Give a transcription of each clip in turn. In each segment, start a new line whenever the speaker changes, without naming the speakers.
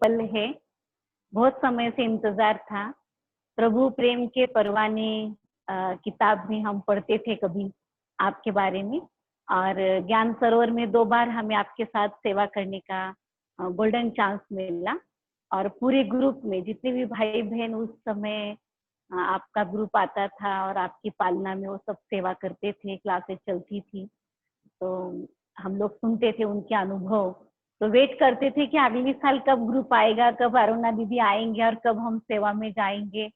पल है, बहुत समय से इंतजार था। प्रभु प्रेम के परवाने किताब में हम पढ़ते थे कभी आपके बारे में, और ज्ञान सरोवर में 2 बार हमें आपके साथ सेवा करने का गोल्डन चांस मिला। और पूरे ग्रुप में जितने भी भाई बहन उस समय आपका ग्रुप आता था और आपकी पालना में वो सब सेवा करते थे, क्लासेस चलती थी, तो हम लोग सुनते थे उनके अनुभव। तो वेट करते थे कि अगले साल कब ग्रुप आएगा, कब अरुणा दीदी आएंगे और कब हम सेवा में जाएंगे।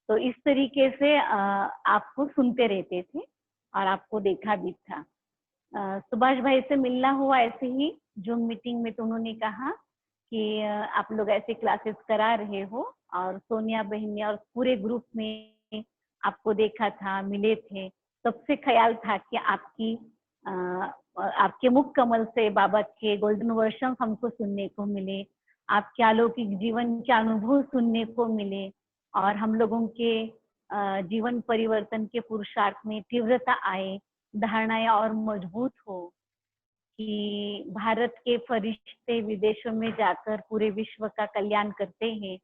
तो इस तरीके से आपको सुनते रहते थे और आपको देखा भी था। सुभाष भाई से मिलना हुआ ऐसे ही जूम मीटिंग में, तो उन्होंने कहा कि आप लोग ऐसे क्लासेस करा रहे हो, और सोनिया बहन ने और पूरे ग्रुप में आपको देखा था, मिले थे। सबसे ख्याल था कि आपके मुख कमल से बाबा के गोल्डन वर्षन हमको सुनने को मिले, आपके अलौकिक जीवन के अनुभव सुनने को मिले, और हम लोगों के जीवन परिवर्तन के पुरुषार्थ में तीव्रता आए, धारणाएं और मजबूत हो कि भारत के फरिश्ते विदेशों में जाकर पूरे विश्व का कल्याण करते हैं,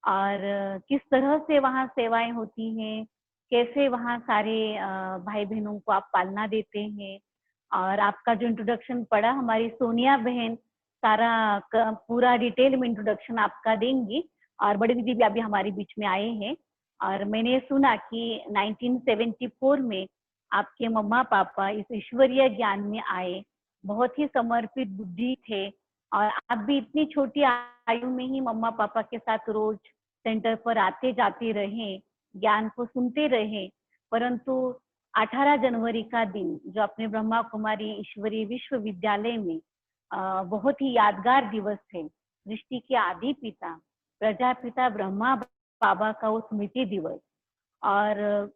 और किस तरह से वहाँ सेवाएं होती हैं, कैसे वहाँ सारे भाई बहनों को आप पालना देते हैं। और आपका जो इंट्रोडक्शन पढ़ा, हमारी सोनिया बहन सारा पूरा डिटेल में इंट्रोडक्शन आपका देंगी, और बड़ी दीदी भी अभी हमारे बीच में आए हैं। और मैंने सुना कि 1974 में आपके मम्मा पापा इस ईश्वरीय ज्ञान में आए, बहुत ही समर्पित बुद्धि थे, और आप भी इतनी छोटी आयु में ही मम्मा पापा के साथ रोज सेंटर पर आते जाते रहे, ज्ञान को सुनते रहे। परंतु 18 जनवरी का दिन जो अपने ब्रह्मा कुमारी ईश्वरीय विश्वविद्यालय में बहुत ही यादगार दिवस है, सृष्टि के आदि पिता प्रजापिता ब्रह्मा बाबा का वो स्मृति दिवस, और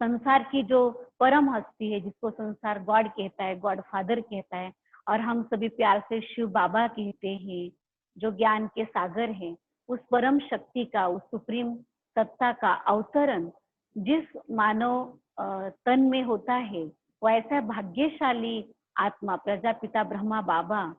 संसार की जो परम हस्ती है, जिसको संसार गॉड कहता है, गॉड फादर कहता है, और हम सभी प्यार से शिव बाबा कहते हैं, जो ज्ञान के सागर हैं, उस परम शक्ति का, उस सुप्रीम सत्ता का अवतरण जिस मानव तन में होता है, वो ऐसा भाग्यशाली आत्मा प्रजापिता ब्रह्मा बाबा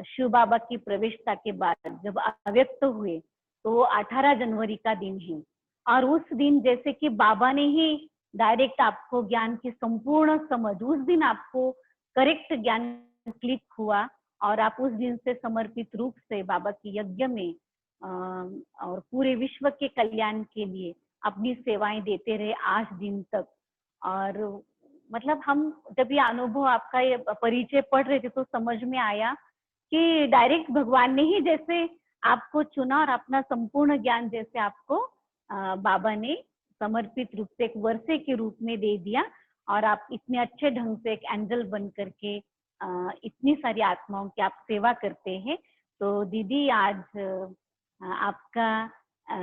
शिव बाबा की प्रवेशता के बाद जब अव्यक्त हुए, तो वो 18 जनवरी का दिन है। और उस दिन जैसे कि बाबा ने ही डायरेक्ट आपको ज्ञान की संपूर्ण समझ, उस दिन आपको करेक्ट ज्ञान क्लिक हुआ, और आप उस दिन से समर्पित रूप से बाबा की यज्ञ में और पूरे विश्व के कल्याण के लिए अपनी सेवाएं देते रहे आज दिन तक। और मतलब हम जब ये अनुभव, आपका ये परिचय पढ़ रहे थे, तो समझ में आया कि डायरेक्ट भगवान ने ही जैसे आपको चुना, और अपना संपूर्ण ज्ञान जैसे आपको बाबा ने समर्पित रूप से एक वर्षे के रूप में दे दिया, और आप इतने अच्छे ढंग से एक एंजल बन करके इतनी सारी आत्माओं की आप सेवा करते हैं। तो दीदी, आज आपका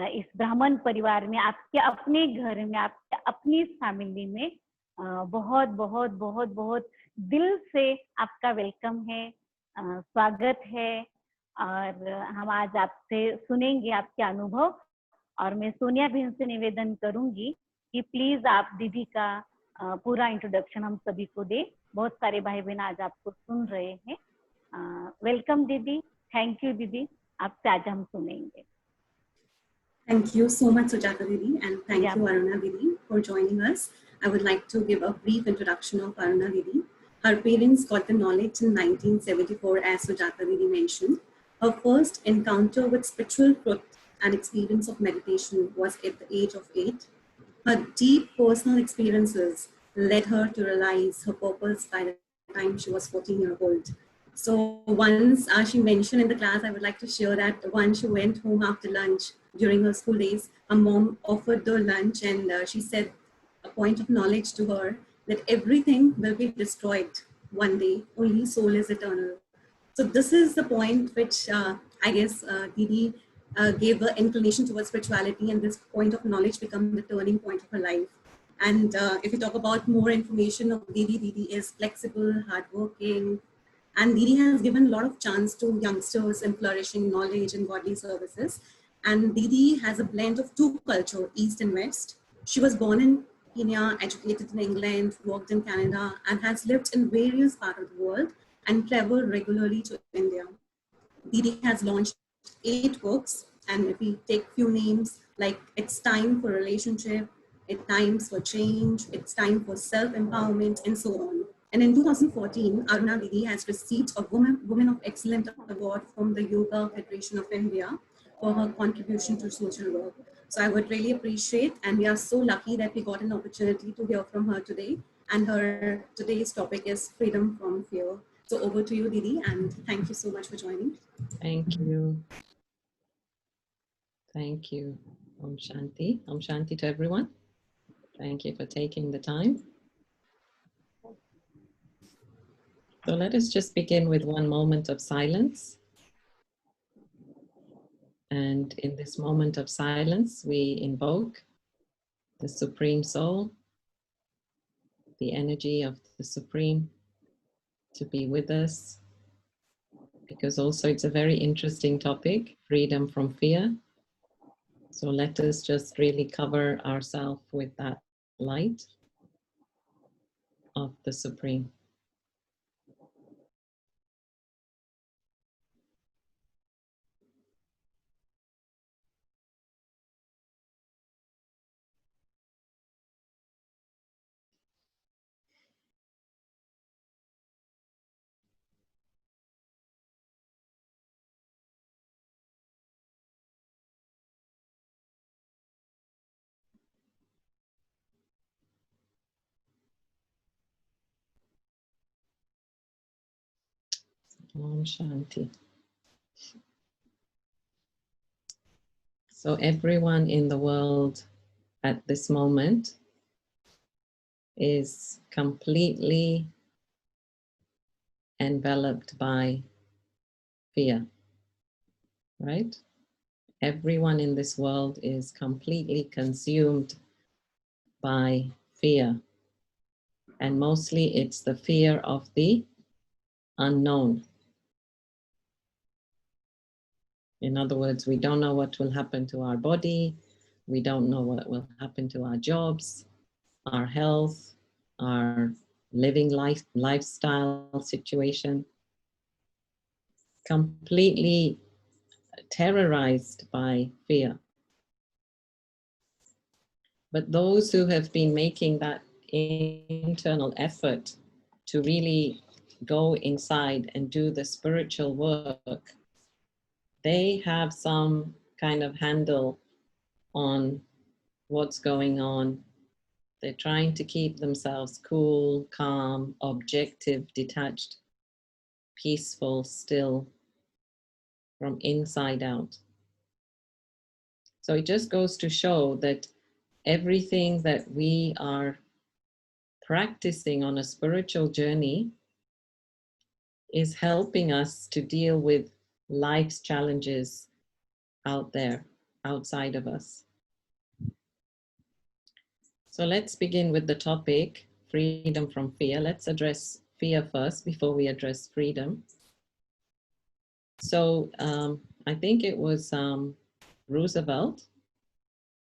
इस ब्राह्मण परिवार में, आपके अपने घर में, आपके अपनी फैमिली में बहुत बहुत बहुत बहुत दिल से आपका वेलकम है, स्वागत है। और हम आज आपसे सुनेंगे आपके अनुभव, और मैं सोनिया बहन से निवेदन करूंगी कि प्लीज आप दीदी का पूरा इंट्रोडक्शन हम सभी को दे। बहुत सारे भाई बहन आज आपको सुन रहे हैं। वेलकम दीदी, थैंक यू दीदी, आपसे आज हम सुनेंगे।
Thank you so much, Sujata Didi, and thank you, Aruna Didi, for joining us. I would like to give a brief introduction of Aruna Didi. Her parents got the knowledge in 1974, as Sujata Didi mentioned. Her first encounter with spiritual truth and experience of meditation was at the age of 8. Her deep personal experiences led her to realize her purpose by the time she was 14 years old. So once she mentioned in the class, I would like to share that once she went home after lunch during her school days, her mom offered her lunch, and she said a point of knowledge to her that everything will be destroyed one day, only soul is eternal. So this is the point which I guess Didi gave her inclination towards spirituality, and this point of knowledge became the turning point of her life. And if you talk about more information of Didi, Didi is flexible, hardworking, and Didi has given a lot of chance to youngsters in flourishing knowledge and godly services. And Didi has a blend of two cultures, East and West. She was born in Kenya, educated in England, worked in Canada, and has lived in various parts of the world and traveled regularly to India. Didi has launched 8 books. And if we take few names, like It's Time for Relationship, It's Time for Change, It's Time for Self-Empowerment, and so on. And in 2014, Aruna Didi has received a Woman of Excellence Award from the Yoga Federation of India for her contribution to social work. So I would really appreciate, and we are so lucky that we got an opportunity to hear from her today. And her today's topic is freedom from fear. So over to you, Didi, and thank you so much for joining.
Thank you. Thank you. Om Shanti. Om Shanti to everyone. Thank you for taking the time. So let us just begin with one moment of silence. And in this moment of silence, we invoke the Supreme Soul, the energy of the Supreme, to be with us. Because also it's a very interesting topic, freedom from fear. So let us just really cover ourselves with that light of the Supreme. Om Shanti. So everyone in the world at this moment is completely enveloped by fear, right? Everyone in this world is completely consumed by fear. And mostly it's the fear of the unknown. In other words, we don't know what will happen to our body. We don't know what will happen to our jobs, our health, our living lifestyle situation. Completely terrorized by fear. But those who have been making that internal effort to really go inside and do the spiritual work, they have some kind of handle on what's going on. They're trying to keep themselves cool, calm, objective, detached, peaceful, still, from inside out. So it just goes to show that everything that we are practicing on a spiritual journey is helping us to deal with life's challenges out there, outside of us. So let's begin with the topic, freedom from fear. Let's address fear first before we address freedom. So I think it was Roosevelt,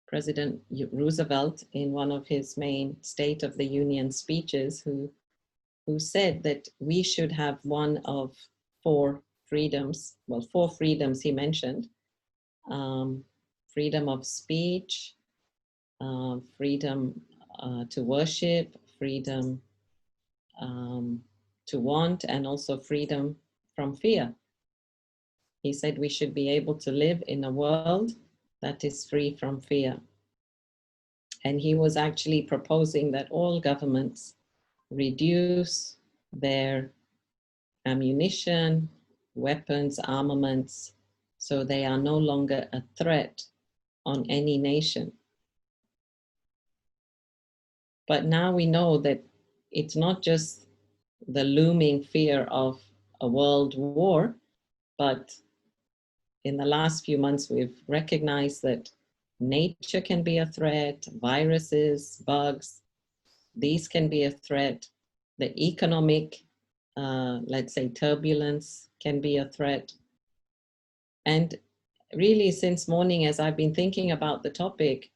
President Roosevelt, in one of his main State of the Union speeches, who said that we should have one of 4 freedoms, well, 4 freedoms he mentioned: freedom of speech, freedom to worship, freedom to want, and also freedom from fear. He said we should be able to live in a world that is free from fear. And he was actually proposing that all governments reduce their ammunition, weapons, armaments, so they are no longer a threat on any nation. But now we know that it's not just the looming fear of a world war, but in the last few months, we've recognized that nature can be a threat, viruses, bugs, these can be a threat. The economic, let's say, turbulence can be a threat. And really, since morning, as I've been thinking about the topic,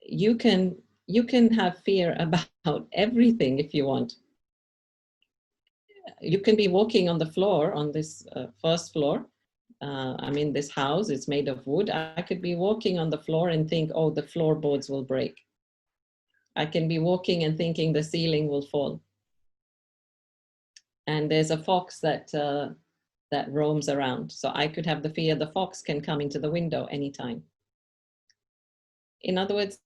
you can have fear about everything if you want. You can be walking on the floor, on this first floor, I mean, this house is made of wood. I could be walking on the floor and think, oh, the floorboards will break. I can be walking and thinking the ceiling will fall. And there's a fox that roams around. So I could have the fear the fox can come into the window anytime. In other words,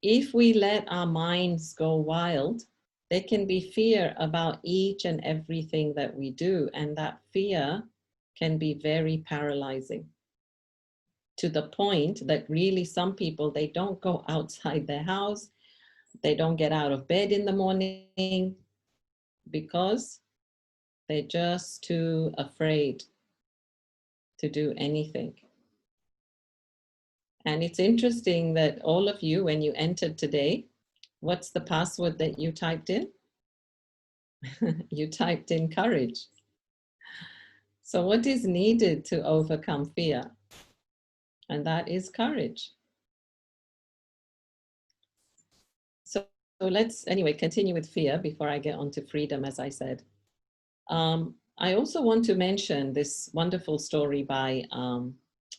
if we let our minds go wild, there can be fear about each and everything that we do. And that fear can be very paralyzing, to the point that really some people, they don't go outside their house. They don't get out of bed in the morning because they're just too afraid to do anything. And it's interesting that all of you, when you entered today, what's the password that you typed in? You typed in courage. So what is needed to overcome fear? And that is courage. So let's, anyway, continue with fear before I get on to freedom, as I said. I also want to mention this wonderful story by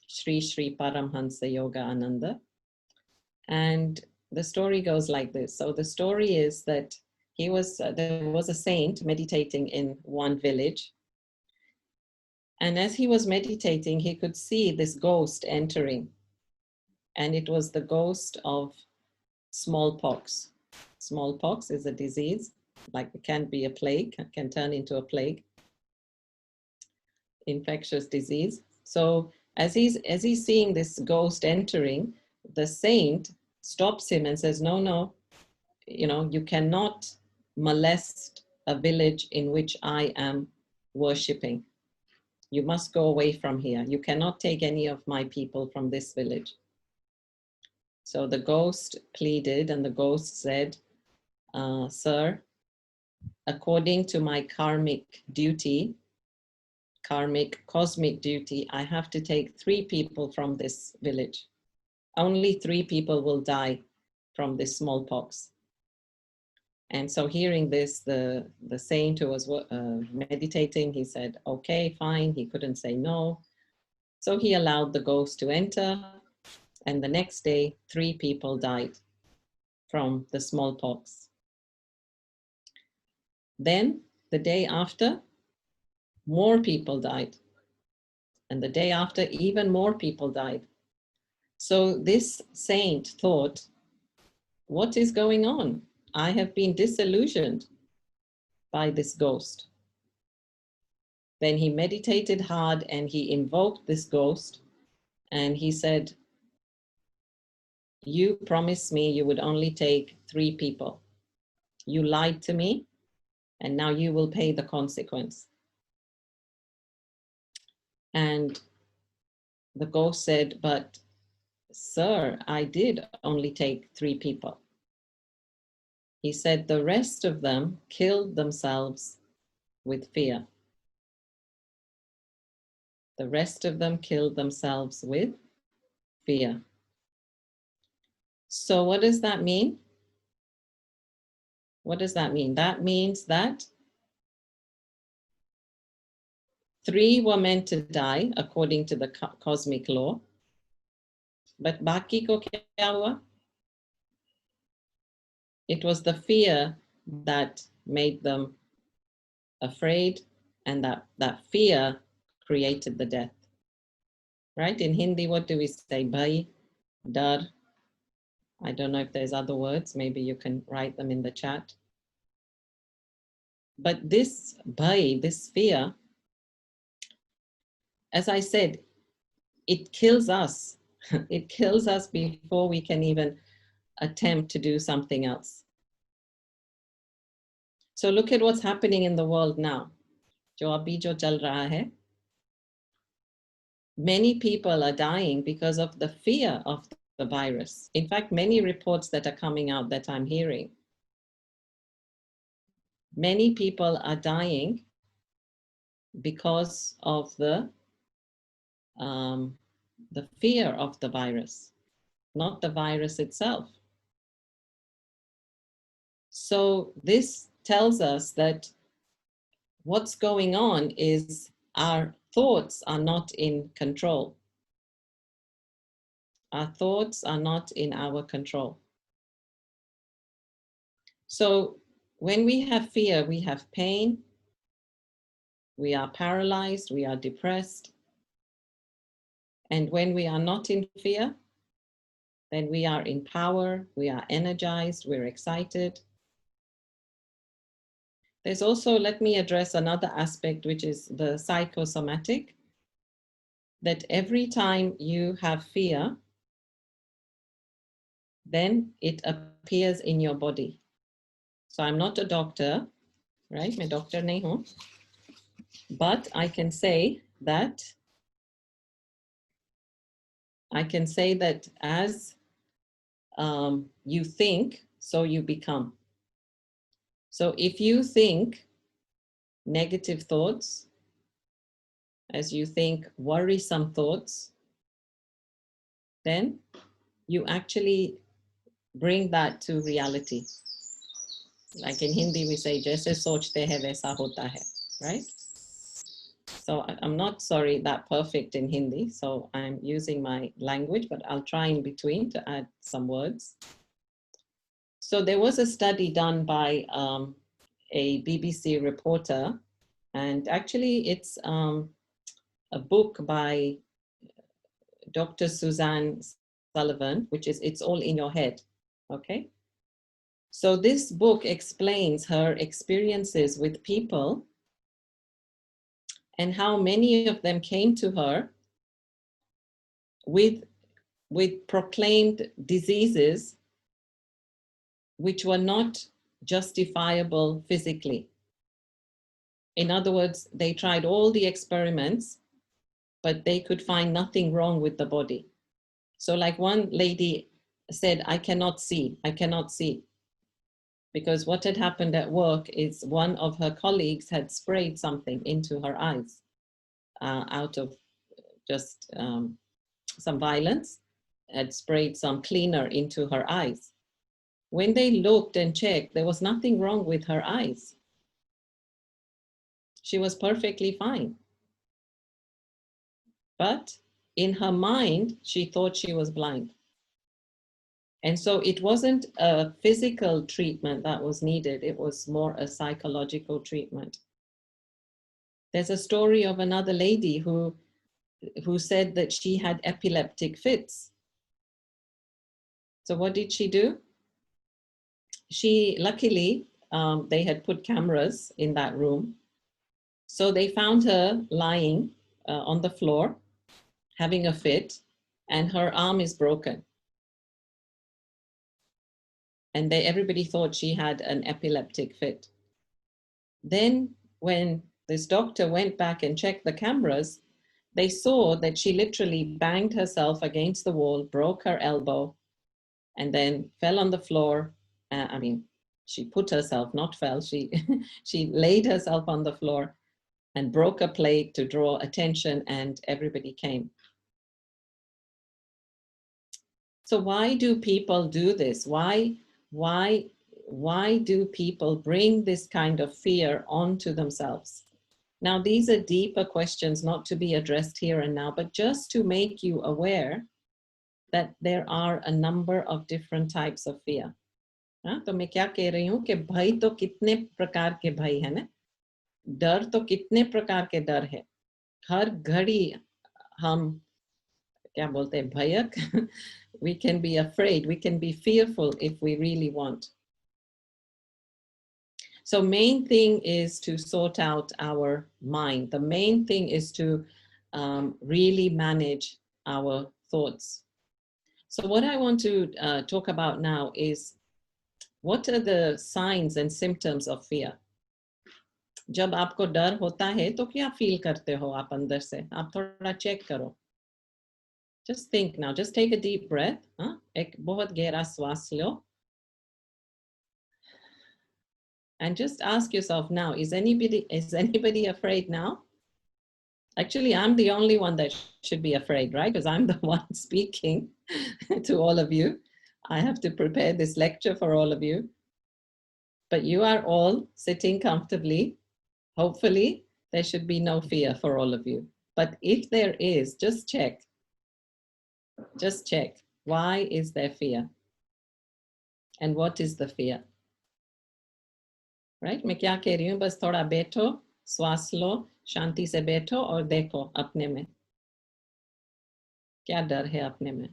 Sri Paramhansa Yoga Ananda. And the story goes like this. So the story is that there was a saint meditating in one village. And as he was meditating, he could see this ghost entering. And it was the ghost of smallpox. Smallpox is a disease, like it can be a plague, it can turn into a plague, infectious disease. So as he's seeing this ghost entering, the saint stops him and says, no, you cannot molest a village in which I am worshipping. You must go away from here. You cannot take any of my people from this village. So the ghost pleaded, and the ghost said, sir, according to my karmic duty, cosmic duty, I have to take 3 people from this village. Only 3 people will die from this smallpox. And so hearing this, the saint who was meditating, he said, okay, fine. He couldn't say no. So he allowed the ghost to enter. And the next day, 3 people died from the smallpox. Then the day after, more people died. And the day after, even more people died. So this saint thought, what is going on? I have been disillusioned by this ghost. Then he meditated hard and he invoked this ghost. And he said, you promised me you would only take 3 people. You lied to me, and now you will pay the consequence. And the ghost said, but sir, I did only take 3 people. He said, the rest of them killed themselves with fear. The rest of them killed themselves with fear. So what does that mean? What does that mean? That means that 3 were meant to die according to the cosmic law. But baki ko kya hua? It was the fear that made them afraid, and that fear created the death. Right? In Hindi, what do we say? Bhai, dar. I don't know if there's other words. Maybe you can write them in the chat. But this bhai, this fear, as I said, it kills us. It kills us before we can even attempt to do something else. So look at what's happening in the world now. Jo abhi jo chal raha hai. Many people are dying because of the fear of the virus. In fact, many reports that are coming out that I'm hearing, many people are dying because of the fear of the virus, not the virus itself. So this tells us that what's going on is our thoughts are not in control. Our thoughts are not in our control. So when we have fear, we have pain, we are paralyzed, we are depressed. And when we are not in fear, then we are in power, we are energized, we're excited. There's also, let me address another aspect, which is the psychosomatic, that every time you have fear, then it appears in your body. So I'm not a doctor, right? मैं doctor नहीं हूँ, but I can say that as you think, so you become. So if you think negative thoughts, as you think worrisome thoughts, then you actually bring that to reality. Like in Hindi, we say, "Jaise sochte hai, waisa hota hai," right? So I'm not sorry that perfect in Hindi, so I'm using my language, but I'll try in between to add some words. So there was a study done by a BBC reporter, and actually it's a book by Dr. Suzanne Sullivan, which is It's All in Your Head, okay? So this book explains her experiences with people and how many of them came to her with proclaimed diseases which were not justifiable physically. In other words, they tried all the experiments, but they could find nothing wrong with the body. So like one lady said, I cannot see. Because what had happened at work is one of her colleagues had sprayed something into her eyes out of just some violence, had sprayed some cleaner into her eyes. When they looked and checked, there was nothing wrong with her eyes. She was perfectly fine. But in her mind, she thought she was blind. And so it wasn't a physical treatment that was needed. It was more a psychological treatment. There's a story of another lady who said that she had epileptic fits. So what did she do? She, luckily, they had put cameras in that room. So they found her lying on the floor, having a fit, and her arm is broken. And everybody thought she had an epileptic fit. Then when this doctor went back and checked the cameras, they saw that she literally banged herself against the wall, broke her elbow, and then fell on the floor. She put herself, not fell, she laid herself on the floor and broke a plate to draw attention, and everybody came. So why do people do this? Why do people bring this kind of fear onto themselves? Now, these are deeper questions not to be addressed here and now, but just to make you aware that there are a number of different types of fear. तो मैं क्या कह रही हूँ कि भय तो कितने प्रकार के भय है ना, डर तो कितने प्रकार के डर है, हर घड़ी हम क्या बोलते हैं भयक, we can be afraid, we can be fearful if we really want. So main thing is to sort out our mind. The main thing is to really manage our thoughts. So what I want to talk about now is what are the signs and symptoms of fear? जब आपको डर होता है तो क्या feel करते हो आप अंदर से? आप थोड़ा चेक करो. Just think now, just take a deep breath. एक बहुत गहरा श्वास लो. And just ask yourself now, is anybody afraid now? Actually, I'm the only one that should be afraid, right? Because I'm the one speaking to all of you. I have to prepare this lecture for all of you. But you are all sitting comfortably. Hopefully, there should be no fear for all of you. But if there is, just check. Just check. Why is there fear? And what is the fear? Right? मैं क्या कह रही हूँ? बस थोड़ा बैठो, श्वास लो, शांति से बैठो और देखो अपने में. क्या डर है अपने में?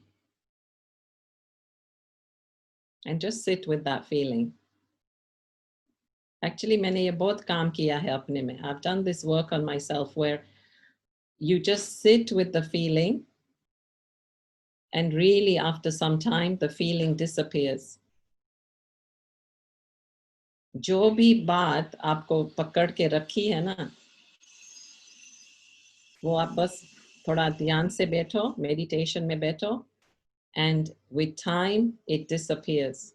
And just sit with that feeling. Actually, मैंने ये बहुत काम किया है अपने में. I've done this work on myself where you just sit with the feeling and really after some time the feeling disappears. जो भी बात आपको पकड़ के रखी है ना, वो आप बस थोड़ा ध्यान से बैठो, meditation में बैठो, and with time it disappears.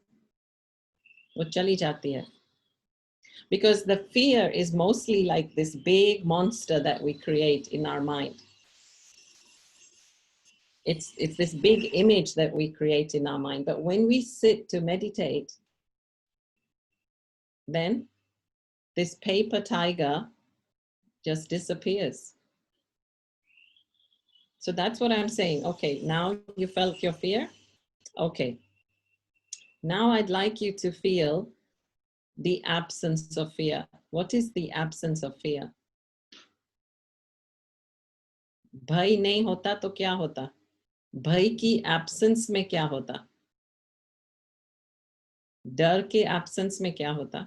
वो चली जाती है. Because the fear is mostly like this big monster that we create in our mind. It's this big image that we create in our mind. But when we sit to meditate, then this paper tiger just disappears. So that's what I'm saying. Okay, now you felt your fear. Okay. Now I'd like you to feel the absence of fear. What is the absence of fear? भय नहीं होता तो क्या होता? भय की absence में क्या होता? डर के absence में क्या होता?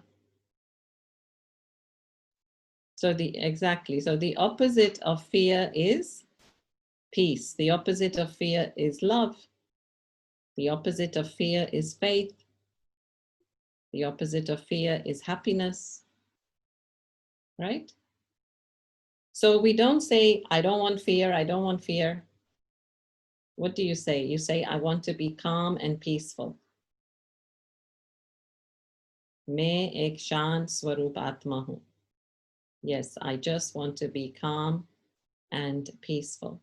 So the opposite of fear is peace. The opposite of fear is love. The opposite of fear is faith. The opposite of fear is happiness. Right? So we don't say, I don't want fear, I don't want fear. What do you say? You say, I want to be calm and peaceful. मैं एक शांत स्वरूप आत्मा हूँ. Yes, I just want to be calm and peaceful.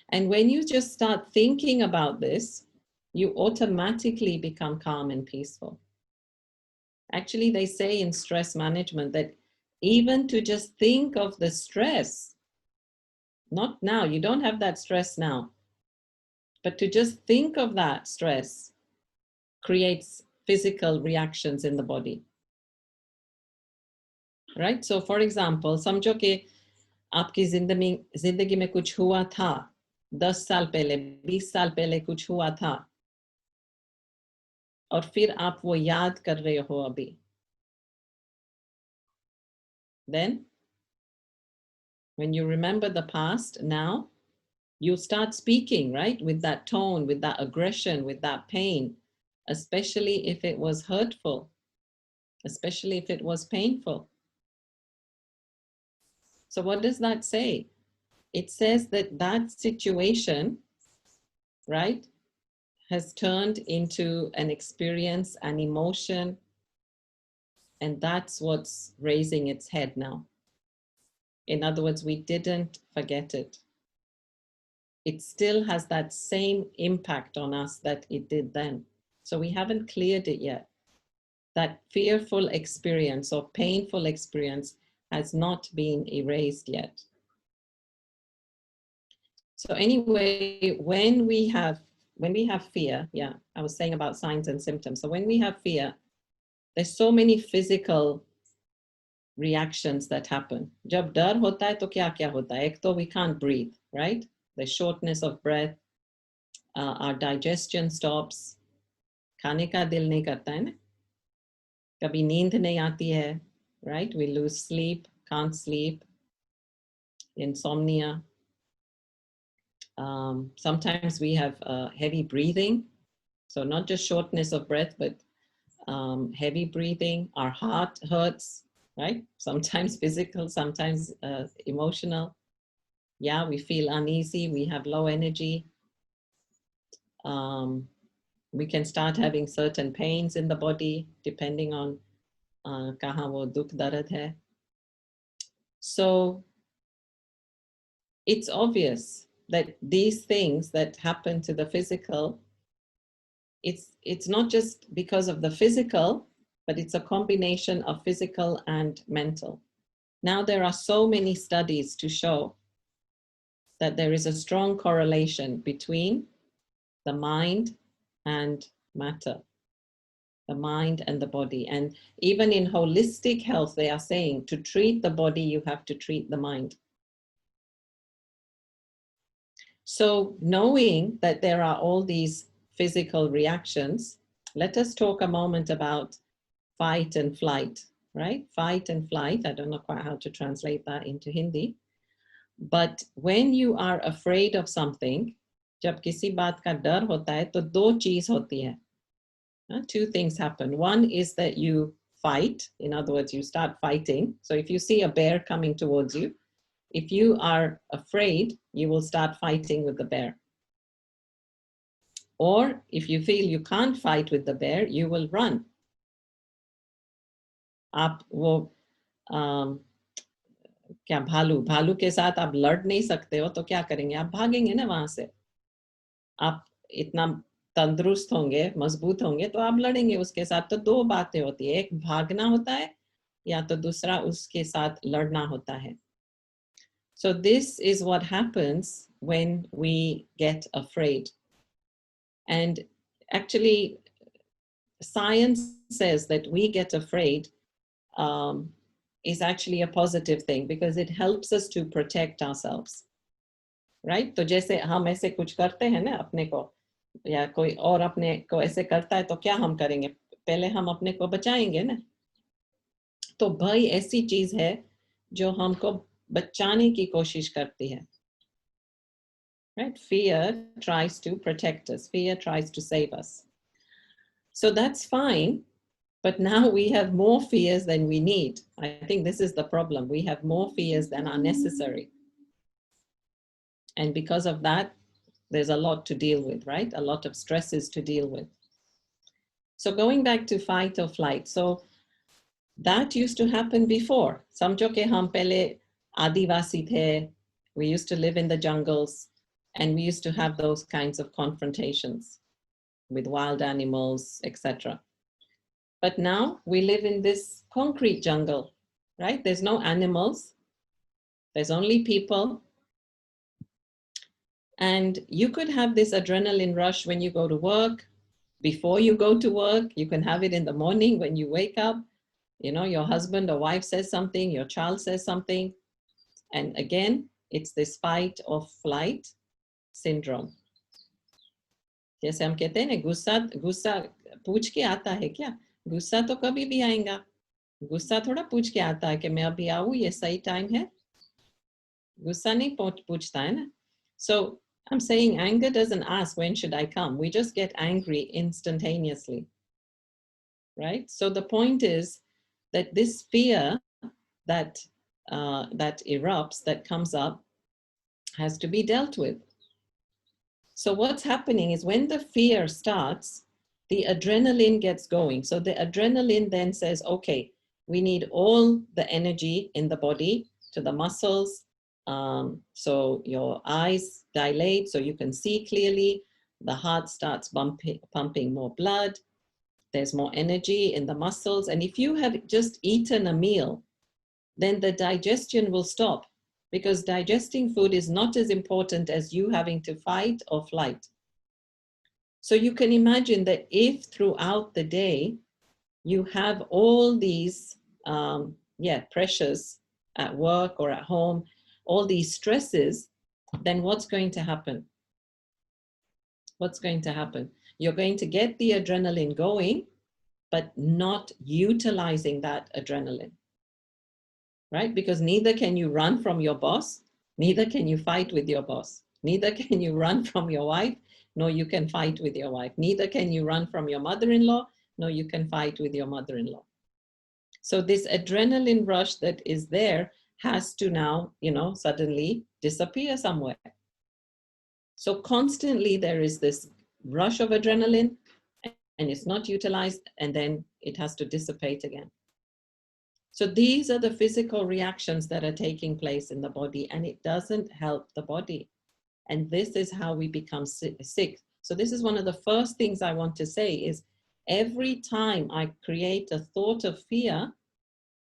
And when you just start thinking about this, you automatically become calm and peaceful. Actually, they say in stress management that even to just think of the stress, not now, you don't have that stress now, but to just think of that stress creates physical reactions in the body. Right? So for example, समझो कि आपकी जिंदगी में कुछ हुआ था 10 साल पहले 20 साल पहले कुछ हुआ था और फिर आप वो याद कर रहे हो अभी. Then when you remember the past now, you start speaking, right? With that tone, with that aggression, with that pain, especially if it was hurtful, especially if it was painful. So what does that say? It says that that situation, right, has turned into an experience, an emotion, and that's what's raising its head now. In other words, we didn't forget it. It still has that same impact on us that it did then. So we haven't cleared it yet. That fearful experience or painful experience has not been erased yet. So anyway, when we have fear, yeah, I was saying about signs and symptoms. So when we have fear, there's so many physical reactions that happen. जब डर होता है तो क्या होता है? एक तो we can't breathe, right? The shortness of breath, our digestion stops. खाने का दिल नहीं करता है ना? कभी नींद नहीं आती है, right? We lose sleep, can't sleep, insomnia. Sometimes we have heavy breathing. So not just shortness of breath, but heavy breathing. Our heart hurts, right? Sometimes physical, sometimes emotional. Yeah, we feel uneasy, we have low energy. We can start having certain pains in the body, depending on kahan wo dukh darad hai. So it's obvious that these things that happen to the physical, it's not just because of the physical, but it's a combination of physical and mental. Now there are so many studies to show that there is a strong correlation between the mind and matter, the mind and the body. And even in holistic health, they are saying to treat the body, you have to treat the mind. So knowing that there are all these physical reactions, let us talk a moment about fight and flight, right? Fight and flight. I don't know quite how to translate that into Hindi. But when you are afraid of something, जब किसी बात का डर होता है तो दो चीज होती है. Two things happen. One is that you fight. In other words, you start fighting. So if you see a bear coming towards you, if you are afraid, you will start fighting with the bear. Or if you feel you can't fight with the bear, you will run. आप वो क्या भालू के साथ आप लड़ नहीं सकते हो तो क्या करेंगे? आप भागेंगे ना वहां से. आप इतना तंदुरुस्त होंगे, मजबूत होंगे तो आप लड़ेंगे उसके साथ. तो दो बातें होती है, एक भागना होता है या तो दूसरा उसके साथ लड़ना होता है. So this is what happens when we get afraid. And actually, science says that we get afraid is actually a positive thing because it helps us to protect ourselves. Right? तो जैसे हम ऐसे कुछ करते हैं ना अपने को, या कोई और अपने को ऐसे करता है तो क्या हम करेंगे? पहले हम अपने को बचाएंगे ना. तो भय ऐसी चीज है जो हमको बचाने की कोशिश करती है. Right? Fear tries to protect us. Fear tries to save us. So that's fine. But now we have more fears than we need. I think this is the problem. We have more fears than are necessary. And because of that, there's a lot to deal with, right? A lot of stresses to deal with. So going back to fight or flight. So that used to happen before. समझो कि हम पहले आदिवासी थे. We used to live in the jungles and we used to have those kinds of confrontations with wild animals, etc. But now we live in this concrete jungle, right? There's no animals. There's only people. And you could have this adrenaline rush when you go to work, before you go to work. You can have it in the morning when you wake up. You know, your husband or wife says something, your child says something. And again, it's this fight or flight syndrome. जैसे हम कहते हैं ना, गुस्सा पूछ के आता है क्या? गुस्सा तो कभी भी आएगा. गुस्सा थोड़ा पूछ के आता है कि मैं अभी आऊँ, ये सही टाइम है. गुस्सा नहीं पूछता है ना. So I'm saying anger doesn't ask when should I come. We just get angry instantaneously. Right? So the point is that this fear that erupts, that comes up, has to be dealt with. So what's happening is when the fear starts, the adrenaline gets going. So the adrenaline then says, okay, we need all the energy in the body to the muscles. So your eyes dilate so you can see clearly. The heart starts pumping more blood. There's more energy in the muscles. And if you have just eaten a meal, then the digestion will stop, because digesting food is not as important as you having to fight or flight. So you can imagine that if throughout the day you have all these pressures at work or at home, all these stresses, then what's going to happen? What's going to happen? You're going to get the adrenaline going, but not utilizing that adrenaline. Right? Because neither can you run from your boss, neither can you fight with your boss, neither can you run from your wife, nor you can fight with your wife, neither can you run from your mother-in-law, nor you can fight with your mother-in-law. So this adrenaline rush that is there has to now, suddenly disappear somewhere. So constantly there is this rush of adrenaline and it's not utilized, and then it has to dissipate again. So these are the physical reactions that are taking place in the body, and it doesn't help the body. And this is how we become sick. So this is one of the first things I want to say is every time I create a thought of fear,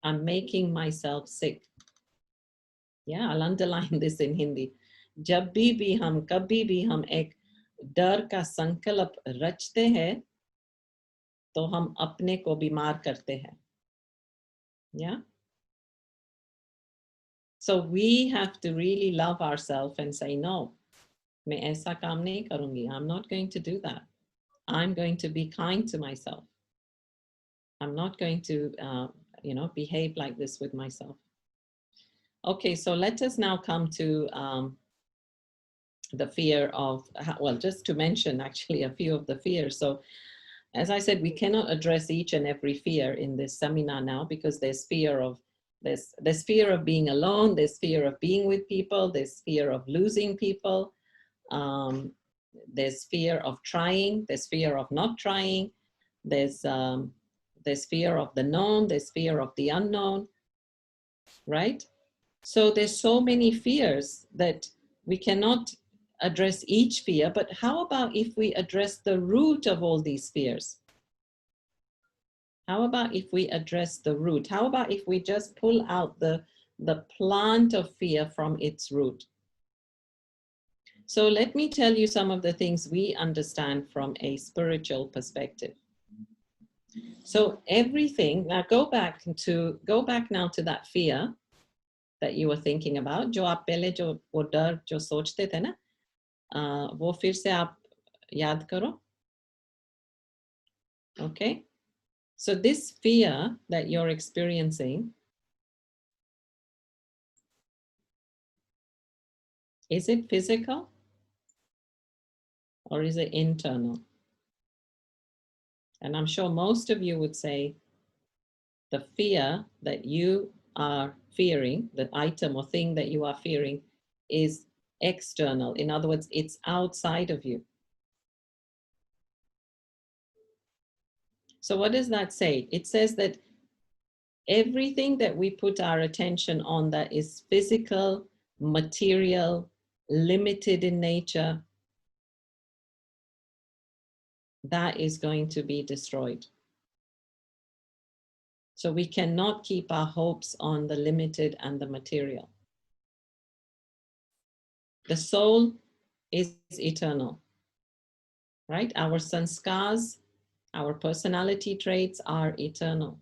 I'm making myself sick. Yeah, I'll underline this in Hindi. जब भी हम कभी भी हम एक डर का संकल्प रचते हैं तो हम अपने को बीमार करते हैं. Yeah. So we have to really love ourselves and say no. मैं ऐसा काम नहीं करूँगी. I'm not going to do that. I'm going to be kind to myself. I'm not going to behave like this with myself. Okay, so let us now come to the fear of, well, just to mention actually a few of the fears. So as I said, we cannot address each and every fear in this seminar now because there's fear of being alone, there's fear of being with people, there's fear of losing people, there's fear of trying, there's fear of not trying, there's fear of the known, there's fear of the unknown, right? So there's so many fears that we cannot address each fear, but how about if we address the root of all these fears? How about if we address the root? How about if we just pull out the plant of fear from its root? So let me tell you some of the things we understand from a spiritual perspective. So everything, now go back now to that fear that you were thinking about. जो आप पहले जो वो डर जो सोचते थे ना, वो फिर से आप याद करो. Okay. So this fear that you're experiencing, is it physical or is it internal? And I'm sure most of you would say the fear that you are fearing, the item or thing that you are fearing, is external. In other words, it's outside of you. So what does that say? It says that everything that we put our attention on that is physical, material, limited in nature, that is going to be destroyed. So we cannot keep our hopes on the limited and the material. The soul is eternal, right? Our sanskars, our personality traits are eternal.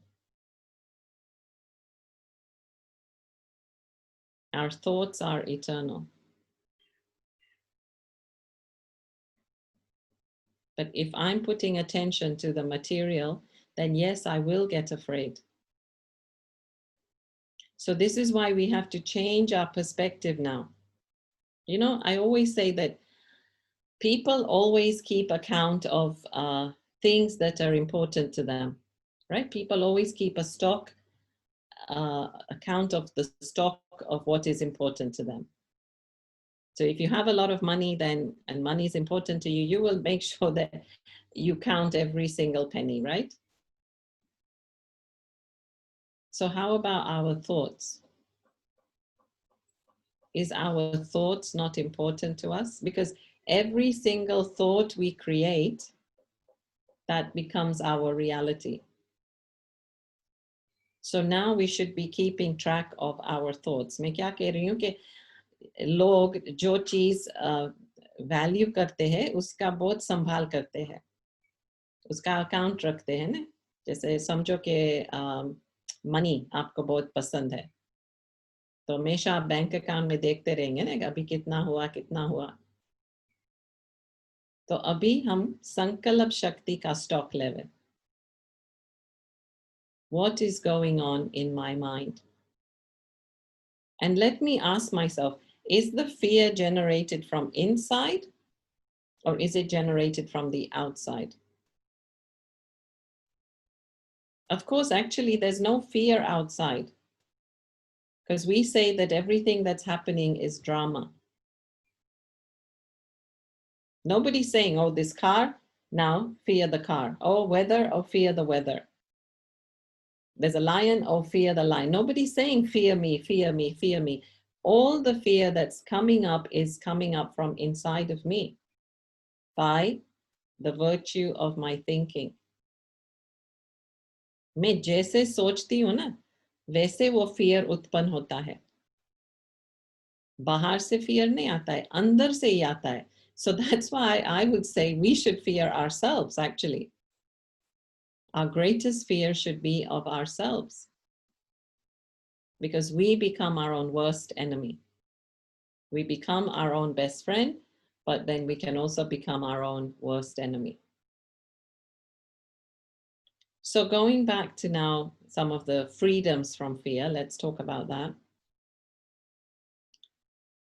Our thoughts are eternal. But if I'm putting attention to the material, then yes, I will get afraid. So this is why we have to change our perspective now. You know, I always say that people always keep account of things that are important to them, right? People always keep a stock account of the stock of what is important to them. So if you have a lot of money and money is important to you, you will make sure that you count every single penny, right? So how about our thoughts? Is our thoughts not important to us? Because every single thought we create, that becomes our reality. So now we should be keeping track of our thoughts. मैं क्या कह रही हूँ कि लोग जो चीज value करते हैं उसका बहुत संभाल करते हैं, उसका अकाउंट रखते हैं ना. जैसे समझो कि मनी आपको बहुत पसंद है तो हमेशा आप बैंक अकाउंट में देखते रहेंगे ना अभी कितना हुआ कितना हुआ. तो अभी हम संकल्प शक्ति का stock level. What is going on in my mind? And let me ask myself, is the fear generated from inside or is it generated from the outside? Of course, actually, there's no fear outside because we say that everything that's happening is drama. Nobody's saying, oh, this car, now fear the car. Oh, weather, oh, fear the weather. There's a lion, oh, fear the lion. Nobody's saying, fear me, fear me, fear me. All the fear that's coming up is coming up from inside of me by the virtue of my thinking. मैं जैसे सोचती हूँ ना वैसे वो fear उत्पन्न होता है. बाहर से fear नहीं आता है, अंदर से ही आता है. So that's why I would say we should fear ourselves actually. Our greatest fear should be of ourselves, because we become our own worst enemy. We become our own best friend, but then we can also become our own worst enemy. So going back to now some of the freedoms from fear, let's talk about that.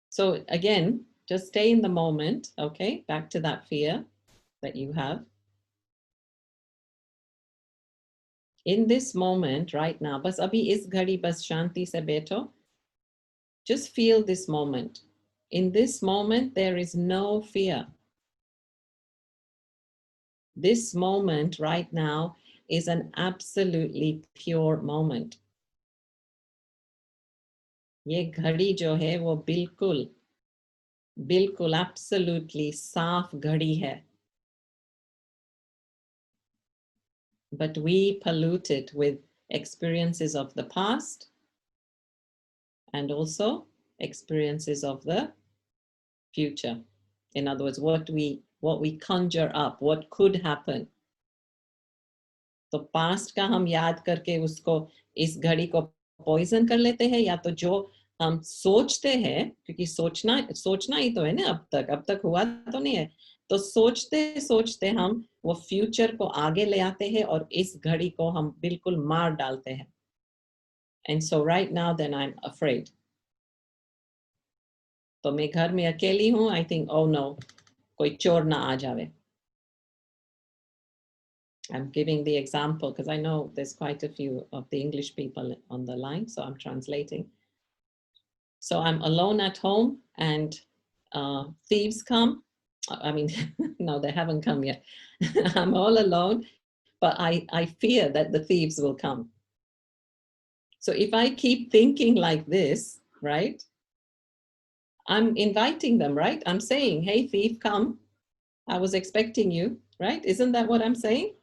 So again, just stay in the moment, okay? Back to that fear that you have. In this moment right now, bas abhi is ghadi bas shanti se beto. Just feel this moment. In this moment, there is no fear. This moment right now is an absolutely pure moment. ये घड़ी जो है वो बिल्कुल बिल्कुल absolutely साफ घड़ी है. But we pollute it with experiences of the past and also experiences of the future. In other words, what we conjure up, what could happen. तो पास्ट का हम याद करके उसको इस घड़ी को पॉइजन कर लेते हैं, या तो जो हम सोचते हैं, क्योंकि सोचना ही तो है ना, अब तक हुआ तो नहीं है, तो सोचते सोचते हम वो फ्यूचर को आगे ले आते हैं और इस घड़ी को हम बिल्कुल मार डालते हैं. And so right now then I'm afraid. तो मैं घर में अकेली हूँ, I think, oh no, कोई चोर ना आ जावे. I'm giving the example because I know there's quite a few of the English people on the line, so I'm translating. So I'm alone at home and thieves come. I mean, no, they haven't come yet. I'm all alone, but I fear that the thieves will come. So if I keep thinking like this, right, I'm inviting them, right? I'm saying, hey, thief, come. I was expecting you, right? Isn't that what I'm saying?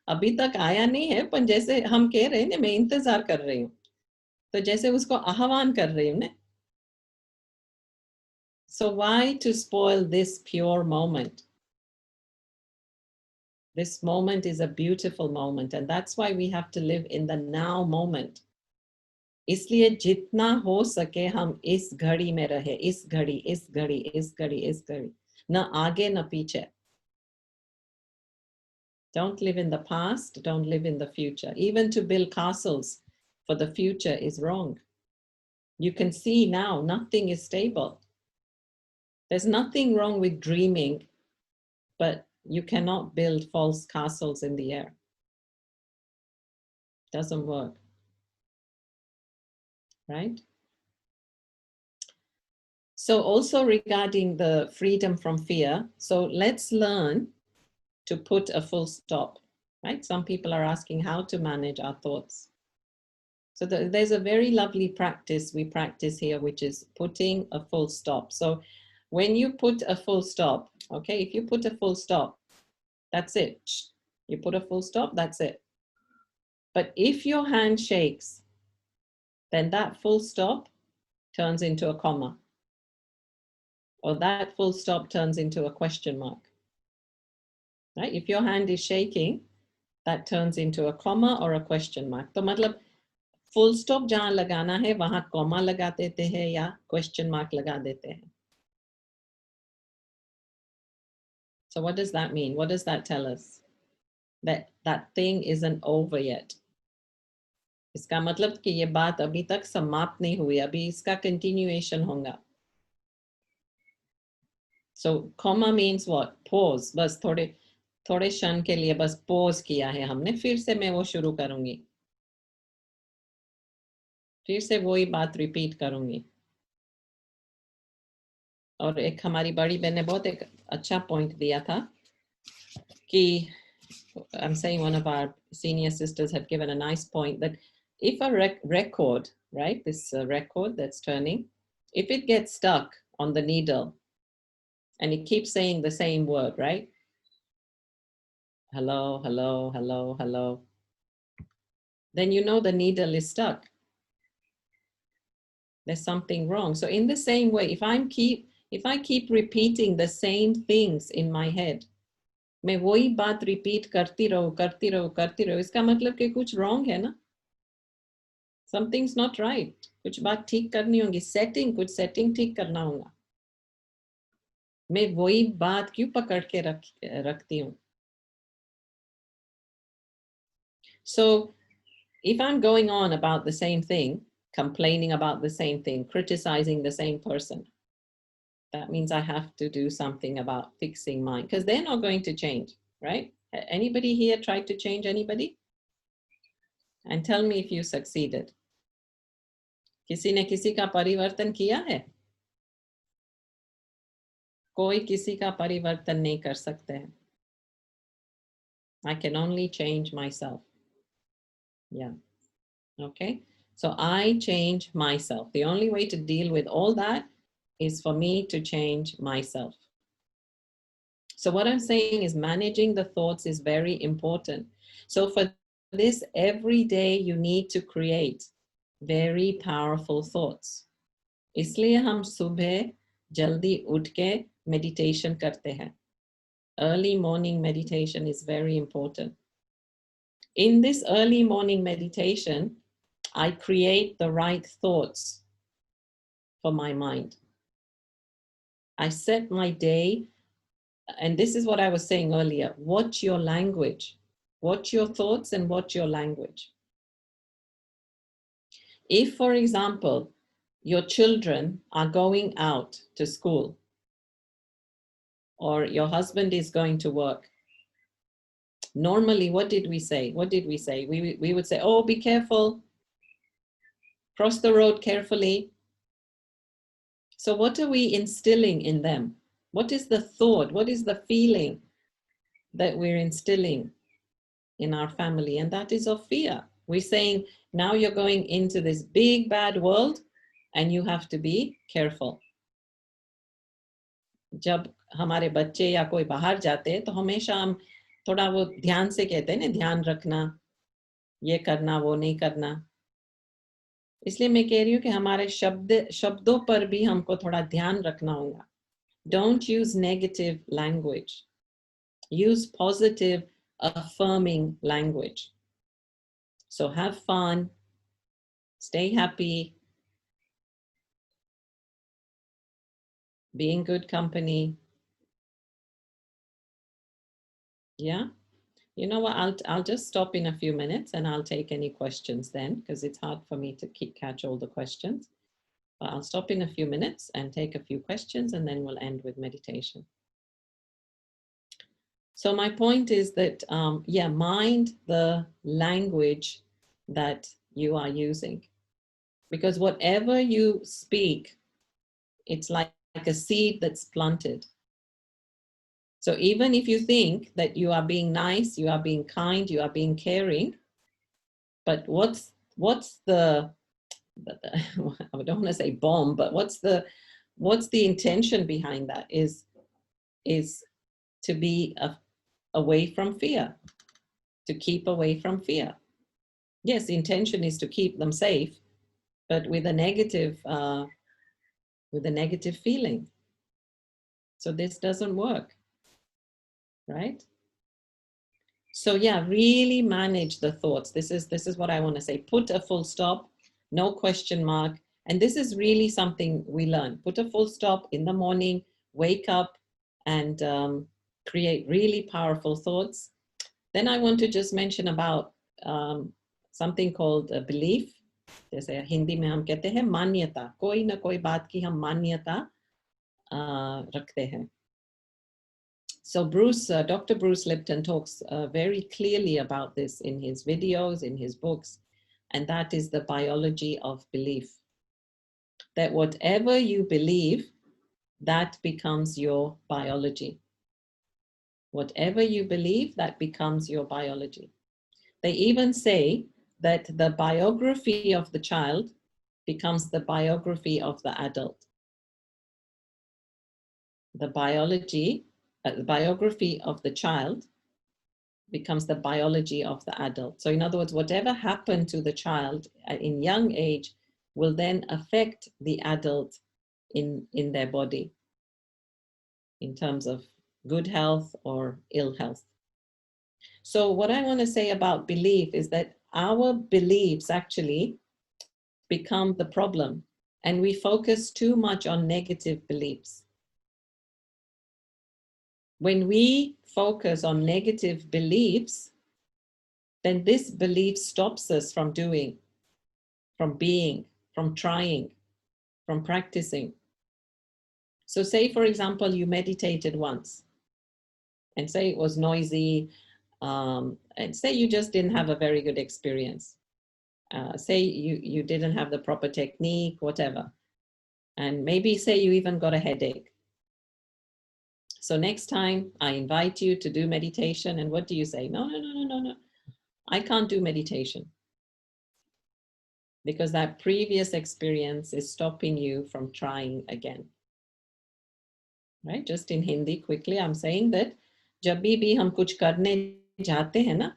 अभी तक आया नहीं है, पर जैसे हम कह रहे हैं ना, मैं इंतजार कर रही हूँ, तो जैसे उसको आह्वान कर रही हूँ ना. So why to spoil this pure moment? This moment is a beautiful moment, and that's why we have to live in the now moment. इसलिए जितना हो सके हम इस घड़ी में रहे, इस घड़ी, इस घड़ी, इस घड़ी, इस घड़ी, ना आगे ना पीछे. Don't live in the past, don't live in the future. Even to build castles for the future is wrong. You can see now nothing is stable. There's nothing wrong with dreaming, but you cannot build false castles in the air. Doesn't work. Right? So also regarding the freedom from fear, so let's learn to put a full stop, right? Some people are asking how to manage our thoughts. So there's a very lovely practice we practice here, which is putting a full stop. So when you put a full stop, okay, if you put a full stop, that's it. You put a full stop, that's it. But if your hand shakes, then that full stop turns into a comma, or that full stop turns into a question mark. Right? If your hand is shaking, that turns into a comma or a question mark. तो मतलब full stop जहाँ लगाना है वहाँ comma लगा देते हैं या question mark लगा देते हैं. So what does that mean? What does that tell us? That that thing isn't over yet. इसका मतलब कि ये बात अभी तक समाप्त नहीं हुई, अभी इसका continuation होगा. So comma means what? Pause. बस थोड़े क्षण के लिए बस pause किया है हमने, फिर से मैं वो शुरू करूंगी, फिर से वही बात रिपीट करूंगी. और एक हमारी बड़ी बहन ने बहुत एक अच्छा पॉइंट दिया था कि I'm saying one of our senior sisters had given a nice point that if a record, right, this record that's turning, if it gets stuck on the needle and it keeps saying the same word, right? Hello, hello, hello, hello. Then you know the needle is stuck. There's something wrong. So in the same way, if I keep repeating the same things in my head, मैं वही बात repeat करती रहो, इसका मतलब कि कुछ wrong है ना? Something's not right. कुछ बात ठीक करनी होगी, कुछ setting ठीक करना होगा. मैं वही बात क्यों पकड़ के रखती हूँ? So if I'm going on about the same thing, complaining about the same thing, criticizing the same person, that means I have to do something about fixing mine, because they're not going to change, right? Anybody here tried to change anybody? And tell me if you succeeded. किसी ने किसी का परिवर्तन किया है? कोई किसी का परिवर्तन नहीं कर सकते हैं. I can only change myself. Yeah. Okay. So I change myself. The only way to deal with all that is for me to change myself. So what I'm saying is managing the thoughts is very important. So for this, every day you need to create very powerful thoughts. इसलिए हम सुबह जल्दी उठ के meditation करते हैं. Early morning meditation is very important. In this early morning meditation, I create the right thoughts for my mind. I set my day, and this is what I was saying earlier. Watch your language. Watch your thoughts and watch your language. If, for example, your children are going out to school, or your husband is going to work, normally, what did we say? We would say, oh, be careful. Cross the road carefully. So what are we instilling in them? What is the thought? What is the feeling that we're instilling in our family? And that is of fear. We're saying, now you're going into this big bad world and you have to be careful. जब हमारे बच्चे या कोई बाहर जाते हैं तो हमेशा हम थोड़ा वो ध्यान से कहते हैं ना, ध्यान रखना, ये करना, वो नहीं करना. इसलिए मैं कह रही हूँ कि हमारे शब्दों पर भी हमको थोड़ा ध्यान रखना होगा. Don't use negative language. Use positive, affirming language. So have fun, stay happy, be in good company. Yeah? You know what, I'll just stop in a few minutes and I'll take any questions then, because it's hard for me to catch all the questions. But I'll stop in a few minutes and take a few questions and then we'll end with meditation. So my point is that, mind the language that you are using. Because whatever you speak, it's like a seed that's planted. So even if you think that you are being nice, you are being kind, you are being caring, but what's the I don't want to say bomb, but what's the intention behind that is to be away from fear, to keep away from fear. Yes, the intention is to keep them safe, but with a negative feeling. So this doesn't work, right? So yeah, really manage the thoughts. This is what I want to say. Put a full stop, no question mark. And this is really something we learn. Put a full stop in the morning, wake up and create really powerful thoughts. Then I want to just mention about something called a belief. जैसे हिंदी में हम कहते हैं मान्यता. कोई ना कोई बात की हम मान्यता रखते हैं. So Dr. Bruce Lipton talks very clearly about this in his videos, in his books, and that is the biology of belief. That whatever you believe, that becomes your biology. Whatever you believe, that becomes your biology. They even say that the biography of the child becomes the biography of the adult. The biography of the child becomes the biology of the adult. So in other words, whatever happened to the child in young age will then affect the adult in their body in terms of good health or ill health. So what I want to say about belief is that our beliefs actually become the problem, and we focus too much on negative beliefs. When we focus on negative beliefs, then this belief stops us from doing, from being, from trying, from practicing. So say, for example, you meditated once, and say it was noisy, and say you just didn't have a very good experience. Say you didn't have the proper technique, whatever. And maybe say you even got a headache. So next time I invite you to do meditation, and what do you say? No, no, no, no, no, no. I can't do meditation. Because that previous experience is stopping you from trying again. Right? Just in Hindi, quickly, I'm saying that जब भी हम कुछ करने जाते हैं ना,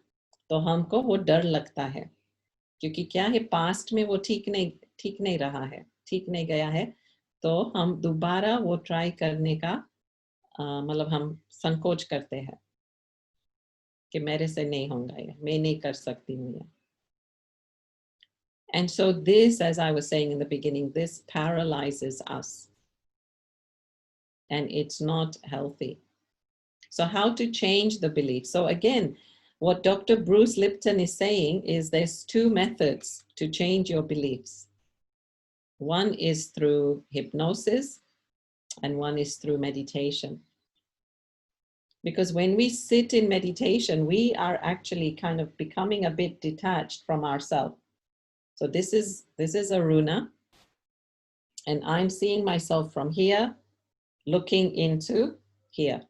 तो हमको वो डर लगता है, क्योंकि क्या है, पास्ट में वो ठीक नहीं रहा है, ठीक नहीं गया है, तो हम दोबारा वो ट्राई करने का मतलब हम संकोच करते हैं कि मेरे से नहीं होगा ये, मैं नहीं कर सकती हूँ ये. And so this, as I was saying in the beginning, this paralyzes us. And it's not healthy. So how to change the belief? So again, what Dr. Bruce Lipton is saying is there's two methods to change your beliefs. One is through hypnosis and one is through meditation. Because when we sit in meditation, we are actually kind of becoming a bit detached from ourselves. So this is Aruna, and I'm seeing myself from here, looking into here.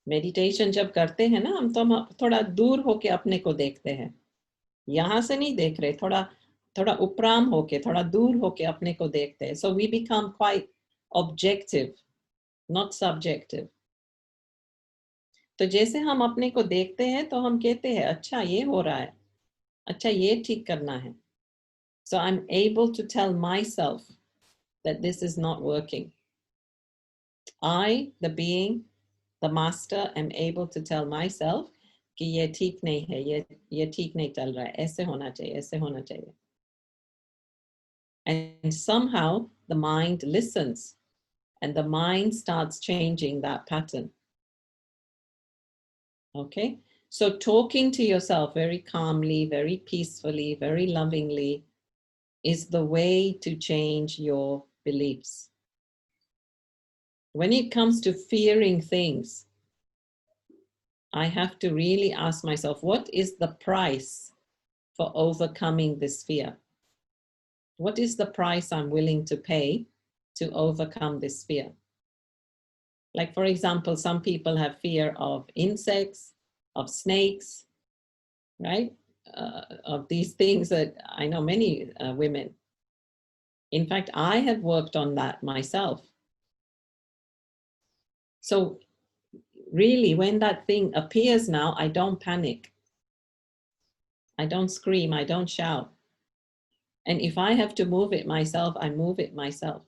Meditation जब करते हैं ना हम, तो हम थोड़ा दूर होके अपने को देखते हैं, यहाँ से नहीं देख रहे, थोड़ा उपराम होके, थोड़ा दूर होके अपने को देखते हैं. So we become quite objective, not subjective. तो जैसे हम अपने को देखते हैं तो हम कहते हैं अच्छा ये हो रहा है, अच्छा ये ठीक करना है. So I'm able to tell myself that this is not working. I, the being, the master, am able to tell myself कि ये ठीक नहीं है, ये ठीक नहीं चल रहा है, ऐसे होना चाहिए, ऐसे होना चाहिए. And somehow the mind listens, and the mind starts changing that pattern. Okay? So talking to yourself very calmly, very peacefully, very lovingly is the way to change your beliefs. When it comes to fearing things, I have to really ask myself, what is the price for overcoming this fear? What is the price I'm willing to pay to overcome this fear? Like, for example, some people have fear of insects, of snakes, right? Of these things that I know many women. In fact, I have worked on that myself. So really, when that thing appears now, I don't panic. I don't scream, I don't shout. And if I have to move it myself, I move it myself.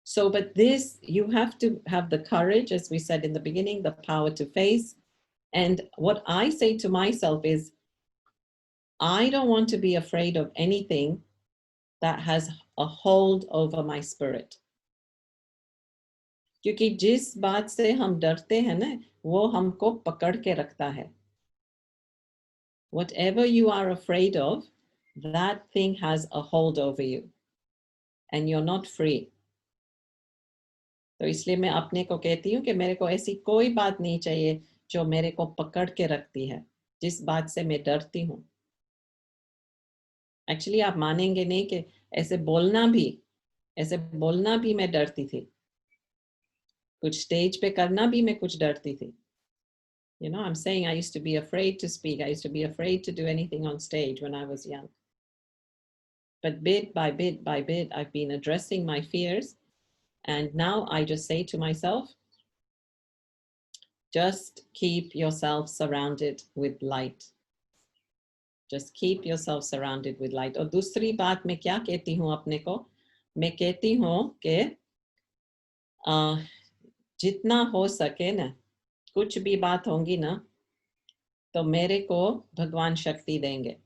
So, but this, you have to have the courage, as we said in the beginning, the power to face. And what I say to myself is, I don't want to be afraid of anything that has a hold over my spirit. क्योंकि जिस बात से हम डरते हैं ना, वो हमको पकड़ के रखता है. Whatever you are afraid of, that thing has a hold over you, and you're not free. तो इसलिए मैं अपने को कहती हूँ कि मेरे को ऐसी कोई बात नहीं चाहिए जो मेरे को पकड़ के रखती है, जिस बात से मैं डरती हूँ. एक्चुअली आप मानेंगे नहीं कि ऐसे बोलना भी मैं डरती थी. कुछ स्टेज पे करना भी मैं कुछ डरती थी. You know, I'm saying I used to be afraid to speak. I used to be afraid to do anything on stage when I was young. But bit by bit by bit, I've been addressing my fears. And now I just say to myself, just keep yourself surrounded with light. Just keep yourself surrounded with light. और दूसरी बात मैं क्या कहती हूँ अपने को, मैं कहती हूँ कि जितना हो सके ना, कुछ भी बात होंगी ना, तो मेरे को भगवान शक्ति देंगे.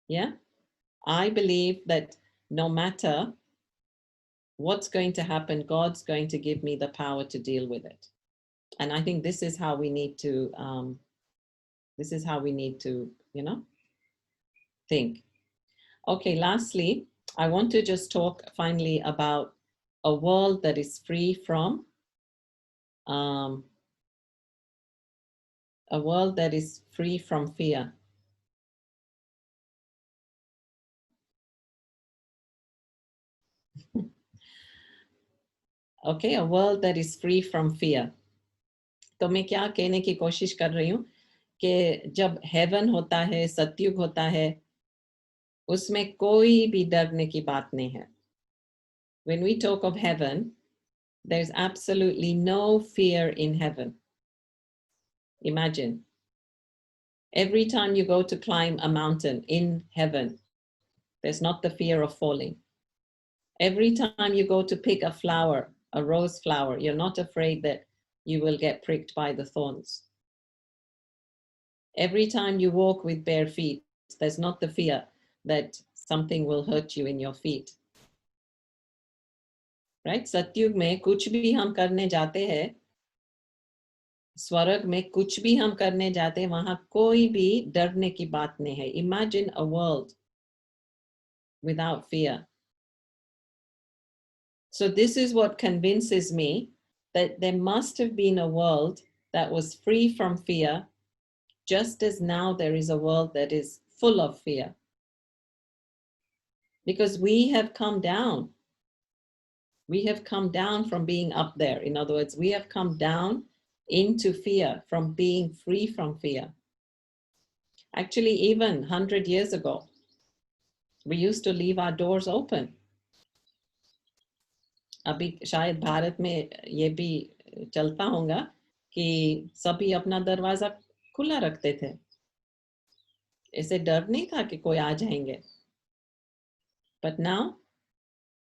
Yeah, I believe that no matter what's going to happen, God's going to give me the power to deal with it. And I think this is how we need to, you know, think. Okay, lastly, I want to just talk finally about a world that is free from, a world that is free from fear. Okay, a world that is free from fear. तो मैं क्या कहने की कोशिश कर रही हूँ कि जब हेवन होता है, सतयुग होता है, उसमें कोई भी डरने की बात नहीं है. When we talk of heaven, there's absolutely no fear in heaven. Imagine, every time you go to climb a mountain in heaven, there's not the fear of falling. Every time you go to pick a flower, a rose flower, you're not afraid that you will get pricked by the thorns. Every time you walk with bare feet, there's not the fear that something will hurt you in your feet. Right? सतयुग में कुछ भी हम करने जाते हैं, स्वर्ग में कुछ भी हम करने जाते हैं, वहां कोई भी डरने की बात नहीं है. Imagine a world without fear. So this is what convinces me that there must have been a world that was free from fear, just as now there is a world that is full of fear. Because we have come down. We have come down from being up there. In other words, we have come down into fear, from being free from fear. Actually, even 100 years ago, we used to leave our doors open. अभी शायद भारत में ये भी चलता होगा कि सभी अपना दरवाजा खुला रखते थे. ऐसे डर नहीं था कि कोई आ जाएंगे. But now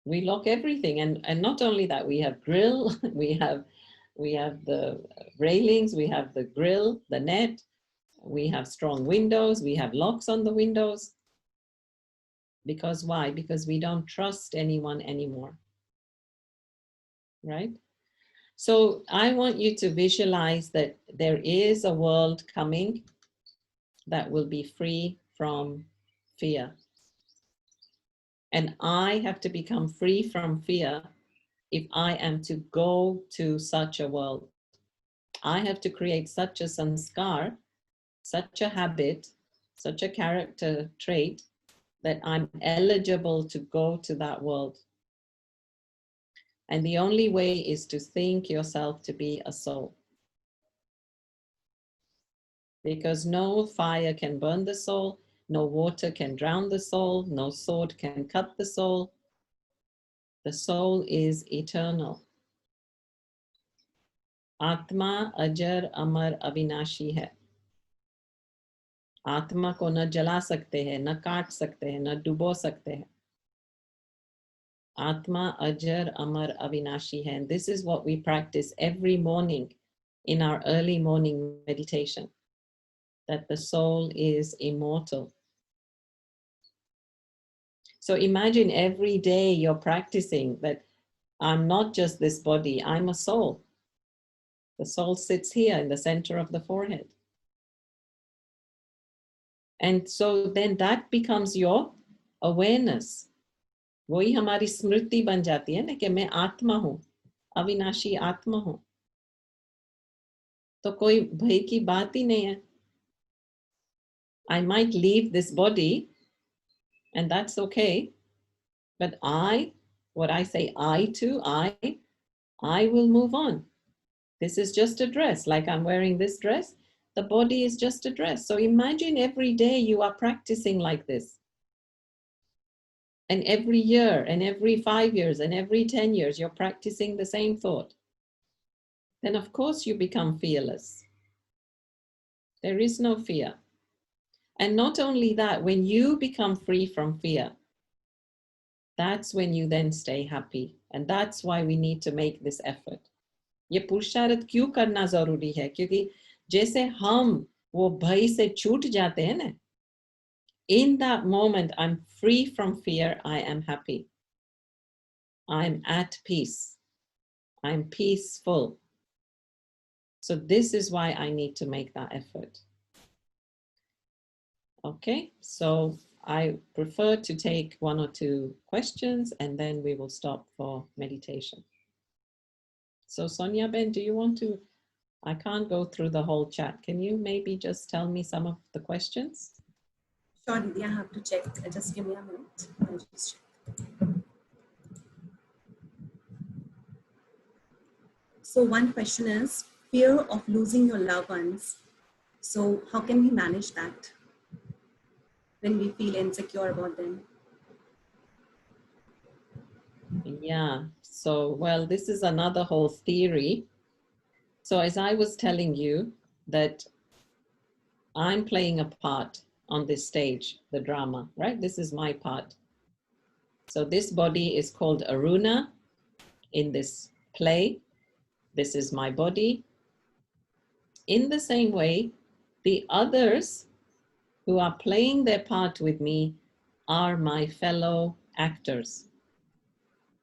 we lock everything, and not only that, we have grill, we have the railings, we have the grill, the net, we have strong windows, we have locks on the windows. Because why? Because we don't trust anyone anymore. Right? So I want you to visualize that there is a world coming that will be free from fear. And I have to become free from fear if I am to go to such a world. I have to create such a sanskar, such a habit, such a character trait that I'm eligible to go to that world. And the only way is to think yourself to be a soul. Because no fire can burn the soul, no water can drown the soul, no sword can cut the soul. The soul is eternal. Atma ajar amar avinashi hai. आत्मा को न जला सकते हैं, न काट सकते हैं, न डुबो सकते हैं. Atma ajar amar avinashi hai. And this is what we practice every morning in our early morning meditation, that the soul is immortal. So imagine every day you're practicing that I'm not just this body, I'm a soul. The soul sits here in the center of the forehead. And so then that becomes your awareness. वही हमारी स्मृति बन जाती है ना कि मैं आत्मा हूं, अविनाशी आत्मा हूं. तो कोई भय की बात ही नहीं है. I might leave this body and that's okay. But what I say I will move on. This is just a dress, like I'm wearing this dress. The body is just a dress. So imagine every day you are practicing like this. And every year, and every 5 years, and every 10 years, you're practicing the same thought. Then of course you become fearless. There is no fear. And not only that, when you become free from fear, that's when you then stay happy. And that's why we need to make this effort. ये पुरुषार्थ क्यों करना जरूरी है? क्योंकि जैसे हम वो भय से छूट जाते हैं ना, in that moment I'm free from fear, I am happy. I'm at peace. I'm peaceful. So this is why I need to make that effort. Okay, so I prefer to take 1 or 2 questions and then we will stop for meditation. So Sonia Ben, do you want to, I can't go through the whole chat. Can you maybe just tell me some of the questions?
Sure, Didi, I have to check. Just give me a minute. I'll just check. So one question is fear of losing your loved ones. So how can we manage that when we feel insecure about them?
Yeah, so, well, this is another whole theory. So as I was telling you that I'm playing a part on this stage, the drama, right? This is my part. So this body is called Aruna in this play. This is my body. In the same way, the others who are playing their part with me are my fellow actors,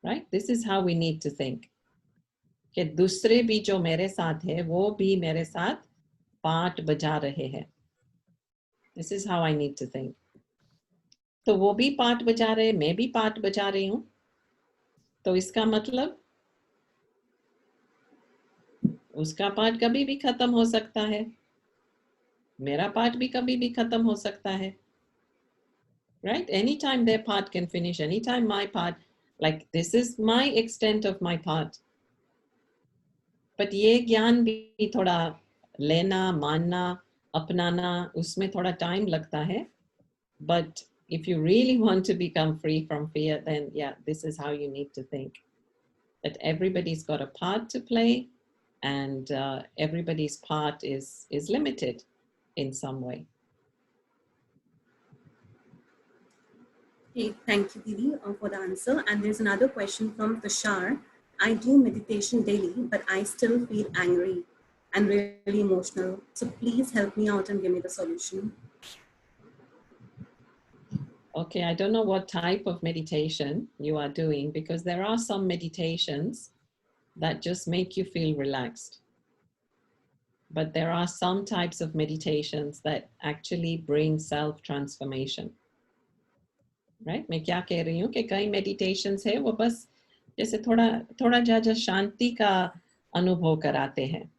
right? This is how we need to think. कि दूसरे भी जो मेरे साथ है वो भी मेरे साथ पार्ट बजा रहे हैं. This is how I need to think. तो वो भी पार्ट बजा रहे, मैं भी पार्ट बजा रही हूँ. तो इसका मतलब उसका पार्ट कभी भी खत्म हो सकता है, मेरा पार्ट भी कभी भी खत्म हो सकता है. Right? Anytime their part can finish, anytime my part, like this is my extent of my part. But ये ज्ञान भी थोड़ा लेना, मानना, अपनाना, उसमें थोड़ा time लगता है. But if you really want to become free from fear, then yeah, this is how you need to think. That everybody's got a part to play, and everybody's part is limited in some way.
Okay, thank you, Didi, for the answer. And there's another question from Tushar. I do meditation daily, but I still feel angry and really emotional. So please help me out and give me the solution.
Okay, I don't know what type of meditation you are doing, because there are some meditations that just make you feel relaxed. But there are some types of meditations that actually bring self-transformation. Right? मैं क्या कह रही हूँ कि कई meditations है वो बस जैसे थोड़ा ज्यादा शांति का अनुभव कराते हैं,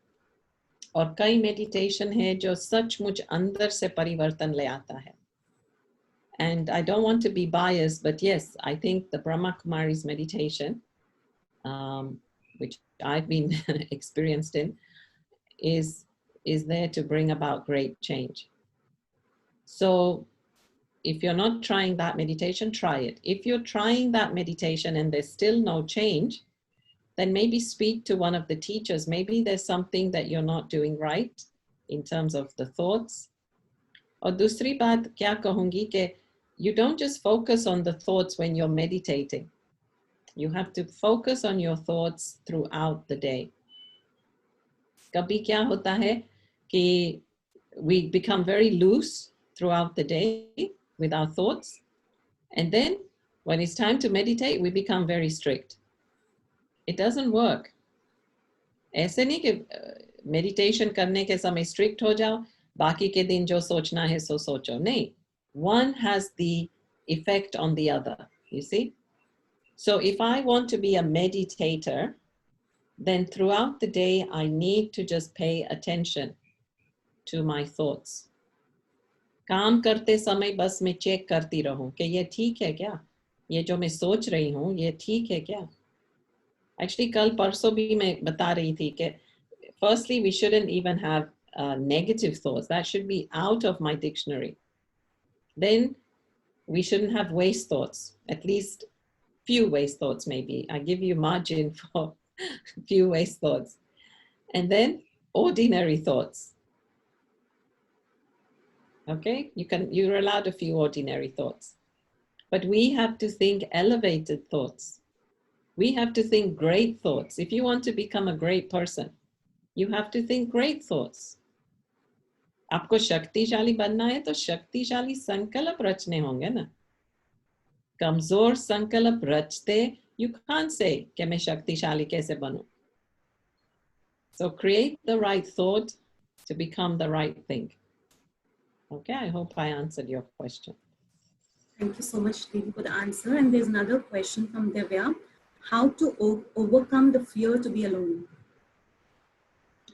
और कई meditation है जो सचमुच अंदर से परिवर्तन ले आता है. And I don't want to be biased, but yes, I think the Brahma Kumari's meditation, which I've been experienced in, is there to bring about great change. So if you're not trying that meditation, try it. If you're trying that meditation and there's still no change, then maybe speak to one of the teachers. Maybe there's something that you're not doing right in terms of the thoughts. और दूसरी बात क्या कहूँगी कि you don't just focus on the thoughts when you're meditating. You have to focus on your thoughts throughout the day. कभी क्या होता है कि we become very loose throughout the day with our thoughts, and then when it's time to meditate, we become very strict. It doesn't work. ऐसे नहीं कि meditation करने के समय strict हो जाओ, बाकी के दिन जो सोचना है सो सोचो. नहीं. One has the effect on the other, you see? So if I want to be a meditator, then throughout the day, I need to just pay attention to my thoughts. काम करते समय बस मैं चेक करती रहूं कि ये ठीक है क्या? ये जो मैं सोच रही हूं, ये ठीक है क्या? Actually, कल परसों भी मैं बता रही थी कि firstly, we shouldn't even have negative thoughts. That should be out of my dictionary. Then we shouldn't have waste thoughts, at least few waste thoughts maybe. I give you margin for few waste thoughts. And then ordinary thoughts. Okay, you're allowed a few ordinary thoughts, but we have to think elevated thoughts. We have to think great thoughts. If you want to become a great person, you have to think great thoughts. आपको शक्तिशाली बनना है तो शक्तिशाली संकल्प रचने होंगे ना. कमजोर संकल्प रचते, you can't say कि मैं शक्तिशाली कैसे बनूं. So create the right thought to become the right thing. Okay, I hope I answered your question.
Thank you so much, Devi, for the answer. And there's another question from Divya. How to overcome the fear to be alone?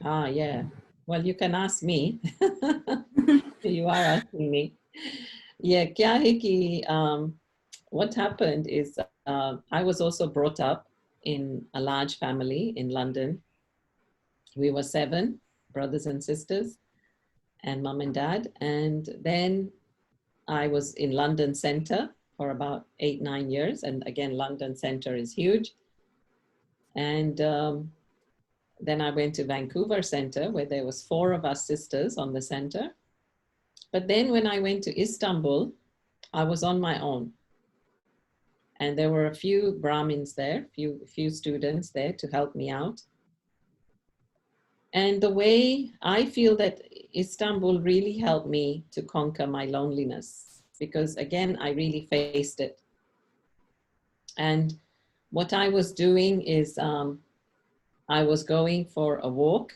Ah, yeah. Well, you can ask me. You are asking me. Yeah, kya hai ki, what happened is I was also brought up in a large family in London. We were 7 brothers and sisters and mom and dad. And then I was in London Center for about 8-9 years. And again, London Center is huge. And then I went to Vancouver Center where there was 4 of us sisters on the center. But then when I went to Istanbul, I was on my own. And there were a few Brahmins there, few students there to help me out. And the way I feel that Istanbul really helped me to conquer my loneliness, because again, I really faced it. And what I was doing is I was going for a walk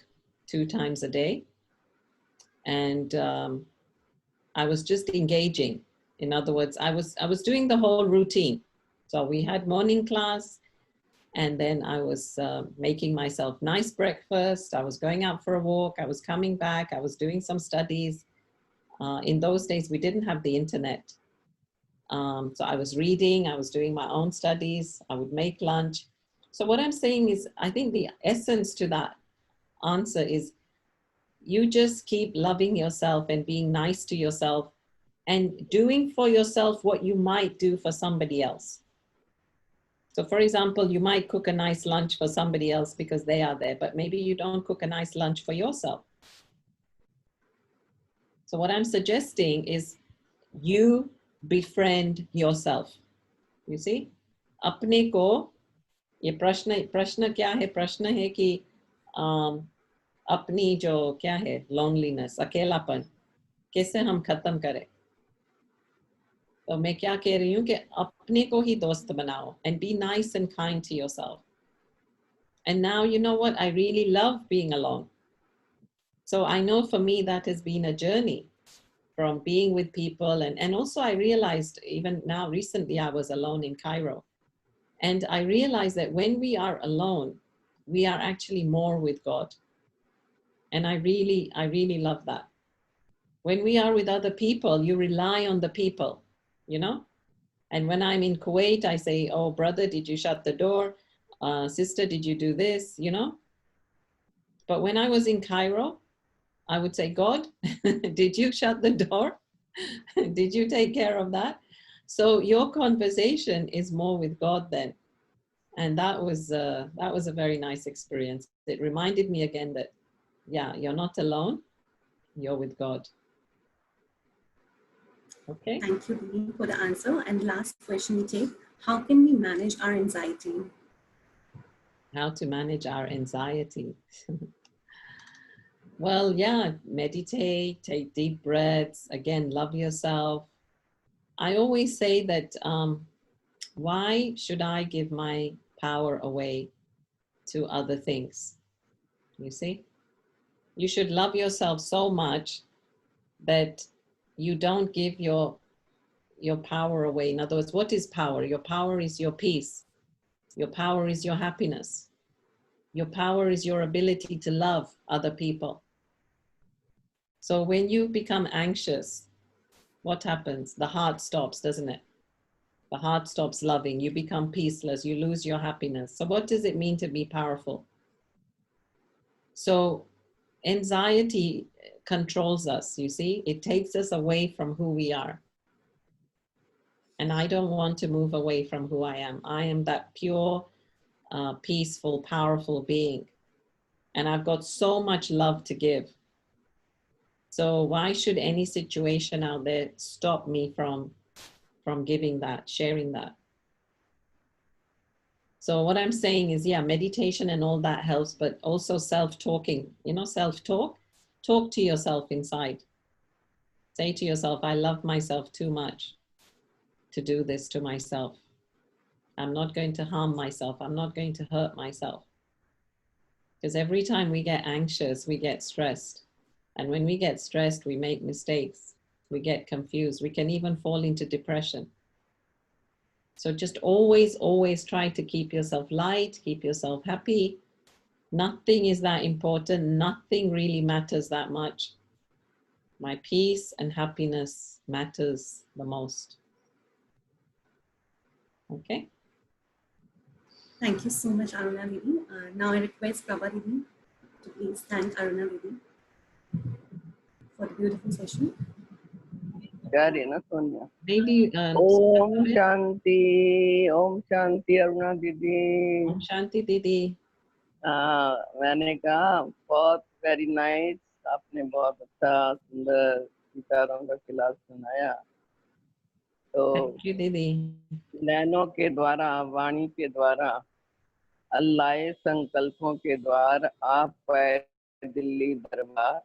2 times a day. And I was just engaging. In other words, I was doing the whole routine. So we had morning class, and then I was making myself nice breakfast. I was going out for a walk. I was coming back. I was doing some studies. In those days, we didn't have the internet. So I was reading. I was doing my own studies. I would make lunch. So what I'm saying is, I think the essence to that answer is you just keep loving yourself and being nice to yourself and doing for yourself what you might do for somebody else. So for example, you might cook a nice lunch for somebody else because they are there, but maybe you don't cook a nice lunch for yourself. So what I'm suggesting is you befriend yourself. You see? अपने को, ये प्रश्न क्या है? प्रश्न है कि अपनी जो क्या है? Loneliness, अकेलापन, कैसे हम खत्म करें? तो मैं क्या कह रही हूँ कि अपने को ही दोस्त बनाओ and be nice and kind to yourself. And now, you know what? I really love being alone. So I know for me that has been a journey from being with people. And also I realized even now recently I was alone in Cairo. And I realized that when we are alone, we are actually more with God. And I really love that. When we are with other people, you rely on the people, you know? And when I'm in Kuwait, I say, oh, brother, did you shut the door? Sister, did you do this? You know? But when I was in Cairo, I would say, God, did you shut the door? Did you take care of that? So your conversation is more with God then. And that was a very nice experience. It reminded me again that, yeah, you're not alone. You're with God. Okay.
Thank you, Dee, for the answer. And last question we take, how can we manage our anxiety?
How to manage our anxiety. Well, yeah, meditate, take deep breaths. Again, love yourself. I always say that why should I give my power away to other things? You see? You should love yourself so much that you don't give your power away. In other words, what is power? Your power is your peace. Your power is your happiness. Your power is your ability to love other people. So when you become anxious, what happens? The heart stops, doesn't it? The heart stops loving. You become peaceless. You lose your happiness. So what does it mean to be powerful? So anxiety controls us, you see? It takes us away from who we are. And I don't want to move away from who I am. I am that pure, peaceful, powerful being. And I've got so much love to give. So why should any situation out there stop me from giving that, sharing that? So what I'm saying is, yeah, meditation and all that helps, but also self-talking, you know, self-talk. Talk to yourself inside. Say to yourself, I love myself too much to do this to myself. I'm not going to harm myself. I'm not going to hurt myself. Because every time we get anxious, we get stressed. And when we get stressed, we make mistakes. We get confused. We can even fall into depression. So just always, always try to keep yourself light, keep yourself happy. Nothing is that important. Nothing really matters that much. My peace and happiness matters the most. Okay?
Thank you so much, Aruna Didi. Now I request Prabha Didi to please thank Aruna Didi for the beautiful session.
ना Sonia.
Maybe
Om Shanti Aruna दीदी।
Om Shanti Didi.
मैंने कहा बहुत very nice, आपने बहुत अच्छा सुंदर विचारों का क्लास सुनाया। तो
Thank you, Didi.
नैनों के द्वारा, वाणी के द्वारा, अल्लाह संकल्पों के द्वारा आप दिल्ली दरबार,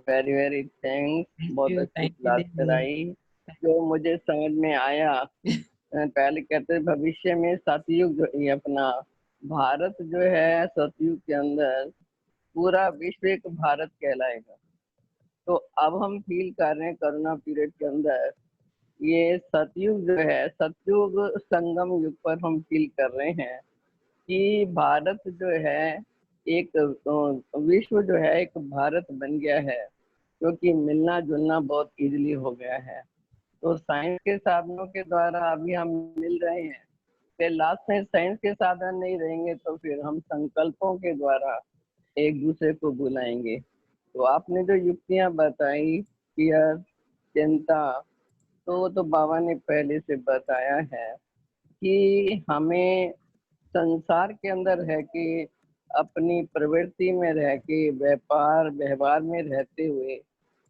वेरी वेरी थैंक्स। बहुत अच्छी क्लास कराई। जो मुझे समझ में आया, पहले कहते भविष्य में सतयुग, ये अपना भारत जो है सतयुग के अंदर पूरा विश्व एक भारत कहलाएगा। तो अब हम फील कर रहे हैं कोरोना पीरियड के अंदर ये सतयुग जो है, सतयुग संगम युग पर हम फील कर रहे हैं कि भारत जो है एक विश्व जो है एक भारत बन गया है, क्योंकि मिलना जुलना बहुत इजीली हो गया है। तो साइंस के साधनों के द्वारा अभी हम मिल रहे हैं, फिर लास्ट में साइंस के साधन नहीं रहेंगे तो फिर हम संकल्पों के द्वारा एक दूसरे को बुलाएंगे। तो आपने जो युक्तियां बताई, फियर, चिंता, तो बाबा ने पहले से बताया है कि हमें संसार के अंदर रह के, अपनी प्रवृत्ति में रह के, व्यापार व्यवहार में रहते हुए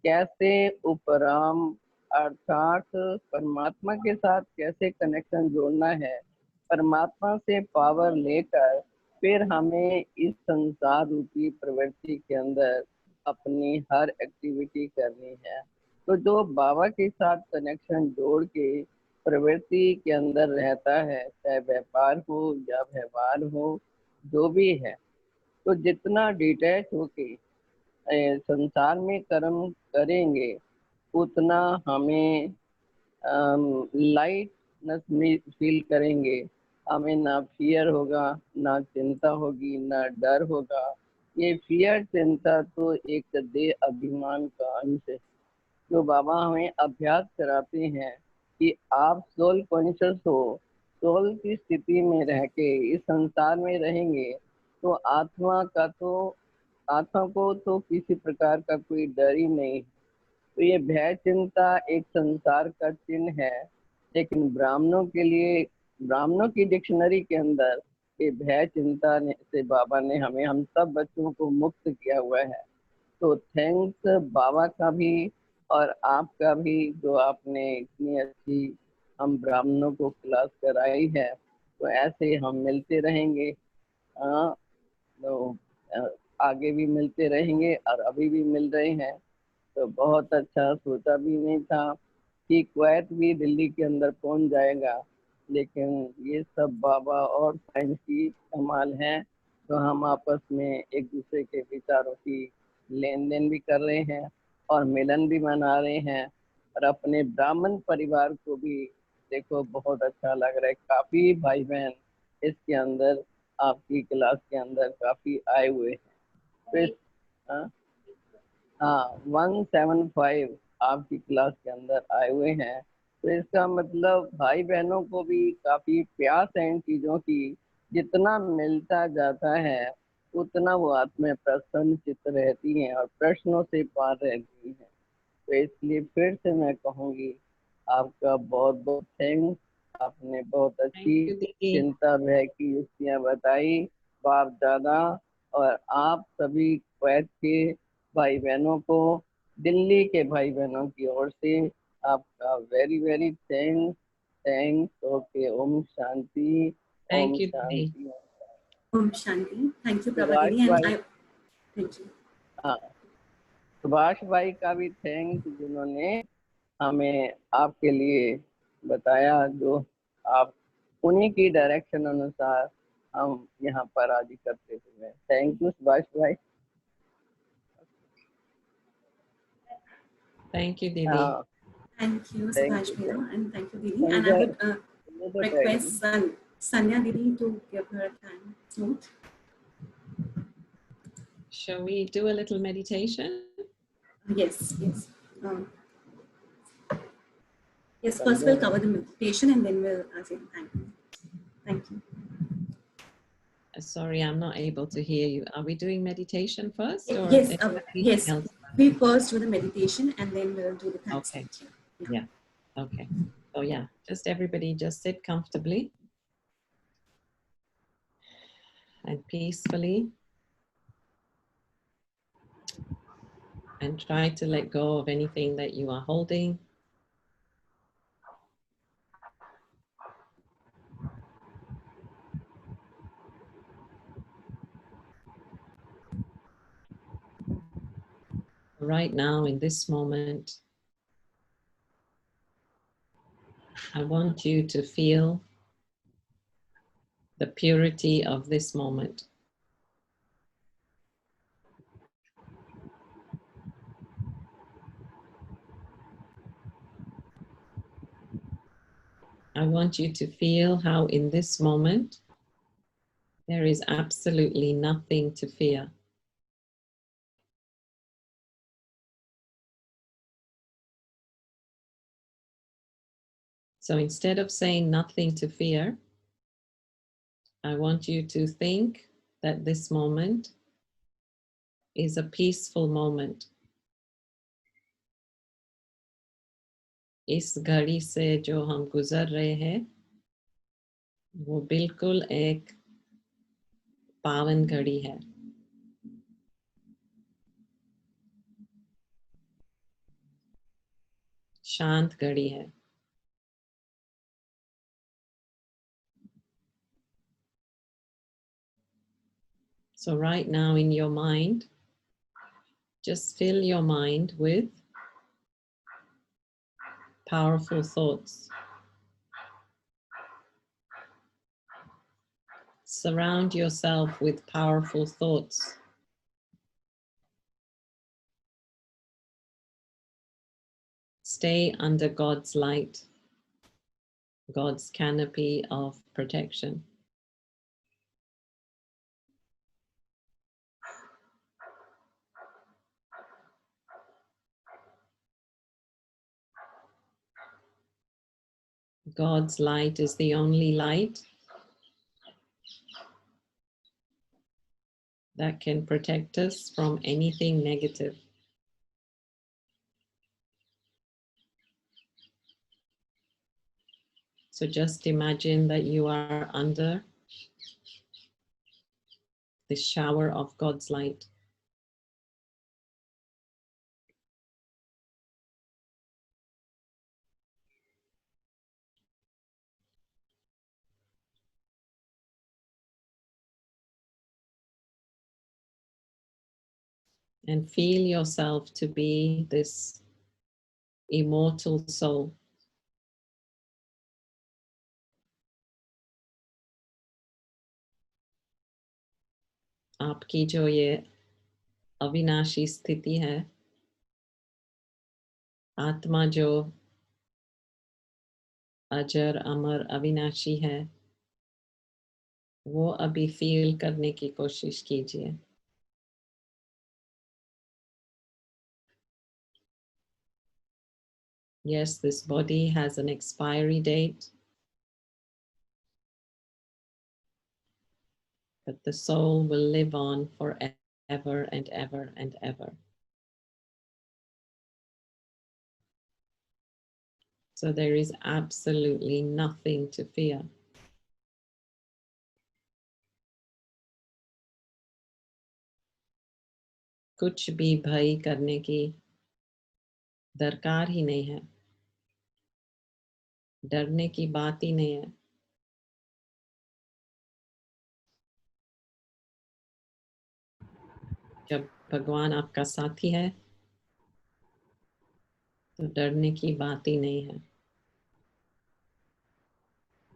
कैसे उपराम अर्थात परमात्मा के साथ कैसे कनेक्शन जोड़ना है, परमात्मा से पावर लेकर फिर हमें इस संसार रूपी प्रवृत्ति के अंदर अपनी हर एक्टिविटी करनी है। तो जो बाबा के साथ कनेक्शन जोड़ के प्रवृत्ति के अंदर रहता है, चाहे व्यापार हो या व्यवहार हो, जो भी है, तो जितना डिटैच होके संसार में कर्म करेंगे उतना हमें लाइटनेस फील करेंगे। हमें ना फियर होगा, ना चिंता होगी, ना डर होगा। ये फियर चिंता तो एक देह अभिमान का अंश है। जो बाबा हमें अभ्यास कराते हैं कि आप सोल कॉन्शियस हो, सोल की स्थिति में रह के इस संसार में रहेंगे तो आत्मा को तो किसी प्रकार का कोई डर ही नहीं। तो ये भय चिंता एक संसार का चिन्ह है, लेकिन ब्राह्मणों के लिए, ब्राह्मणों की डिक्शनरी के अंदर ये भय चिंता से बाबा ने हमें, हम सब बच्चों को मुक्त किया हुआ है। तो थैंक्स बाबा का भी और आपका भी, जो आपने इतनी अच्छी हम ब्राह्मणों को क्लास कराई है। तो ऐसे हम मिलते रहेंगे, तो आगे भी मिलते रहेंगे और अभी भी मिल रहे हैं। तो बहुत अच्छा, सोचा भी नहीं था कि कुवैत भी दिल्ली के अंदर पहुंच जाएगा, लेकिन ये सब बाबा और साइंस की कमाल है। तो हम आपस में एक दूसरे के विचारों की लेन देन भी कर रहे हैं और मिलन भी मना रहे हैं। और अपने ब्राह्मण परिवार को भी देखो बहुत अच्छा लग रहा है, काफ़ी भाई बहन इसके अंदर आपकी क्लास के अंदर काफ़ी आए हुए हैं। फिर हाँ 175 आपकी क्लास के अंदर आए हुए हैं। तो इसका मतलब भाई बहनों को भी काफ़ी प्यास है इन चीज़ों की। जितना मिलता जाता है उतना वो आत्मा प्रसन्न चित्त रहती हैं और प्रश्नों से पार रहती हैं। तो इसलिए फिर से मैं कहूँगी आपका बहुत बहुत थैंक्स। आपने बहुत अच्छी चिंता भय की युक्तियाँ बताई, बाप दादा और आप सभी कुवैत के भाई बहनों को दिल्ली के भाई बहनों की ओर से आपका very very thanks. Okay, Om Shanti,
Thank
Om
you, Didi.
Shanti.
Om Shanti. Thank you, Prabha
Subhash
Didi, and
भाई,
thank you.
हाँ, सुभाष भाई का भी थैंक्स, जिन्होंने हमें आपके लिए बताया, जो आप उन्हीं की डायरेक्शन अनुसार हम यहाँ पर आदि करते हुए। थैंक यू सुभाष भाई।
Thank you, Didi.
हाँ,
Thank you,
thank
Subhash
you,
Bhaiya,
thank
and thank you, Didi.
You.
And I would
thank
request Sanya Didi to give her time note.
Shall we do a little meditation?
Yes, yes. Yes, first we'll cover the meditation and then we'll say thank you. Thank you.
Sorry, I'm not able to hear you. Are we doing meditation first or
Yes,
anything
yes.
else?
We first do the meditation and then we'll do the thanks.
Okay.
Yeah.
Yeah. Okay. So yeah, just everybody just sit comfortably and peacefully and try to let go of anything that you are holding. Right now, in this moment, I want you to feel the purity of this moment. I want you to feel how in this moment, there is absolutely nothing to fear. So instead of saying nothing to fear, I want you to think that this moment is a peaceful moment. इस घड़ी से जो हम गुजर रहे हैं, वो बिल्कुल एक पावन घड़ी है. शांत घड़ी है. So right now in your mind, just fill your mind with powerful thoughts. Surround yourself with powerful thoughts. Stay under God's light, God's canopy of protection. God's light is the only light that can protect us from anything negative. So just imagine that you are under the shower of God's light. And feel yourself to be this immortal soul. आपकी जो ये अविनाशी स्थिति है, आत्मा जो अजर अमर अविनाशी है, वो अभी फील करने की कोशिश कीजिए. Yes, this body has an expiry date, but the soul will live on forever and ever and ever. So there is absolutely nothing to fear. कुछ भी भय करने की दरकार ही नहीं है, डरने की बात ही नहीं है। जब भगवान आपका साथी है तो डरने की बात ही नहीं है।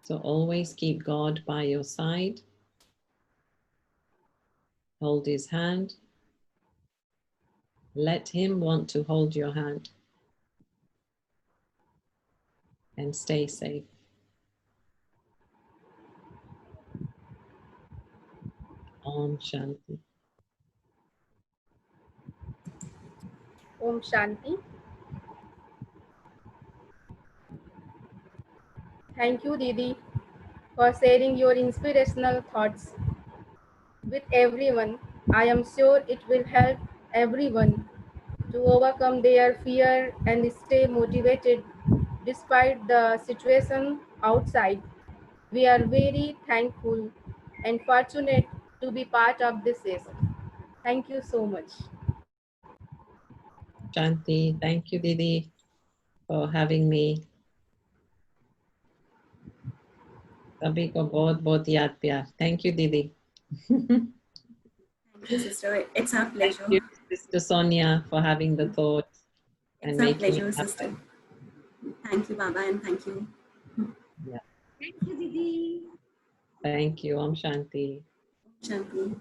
So always keep God by your side, hold his hand, let him want to hold your hand, and stay safe. Om Shanti.
Om Shanti. Thank you, Didi, for sharing your inspirational thoughts with everyone. I am sure it will help everyone to overcome their fear and stay motivated despite the situation outside. We are very thankful and fortunate to be part of this session. Thank you so much.
Shanti, thank you, Didi, for having me. सभी को बहुत बहुत याद प्यार. Thank you, Didi.
Thank you, sister. It's our pleasure.
Thank you, Sister Sonia, for having the thoughts and
It's our
making
pleasure,
it happen.
sister. Thank you, Baba, and thank you.
Yeah.
Thank you, Didi.
Thank you. Om Shanti.
Shanti.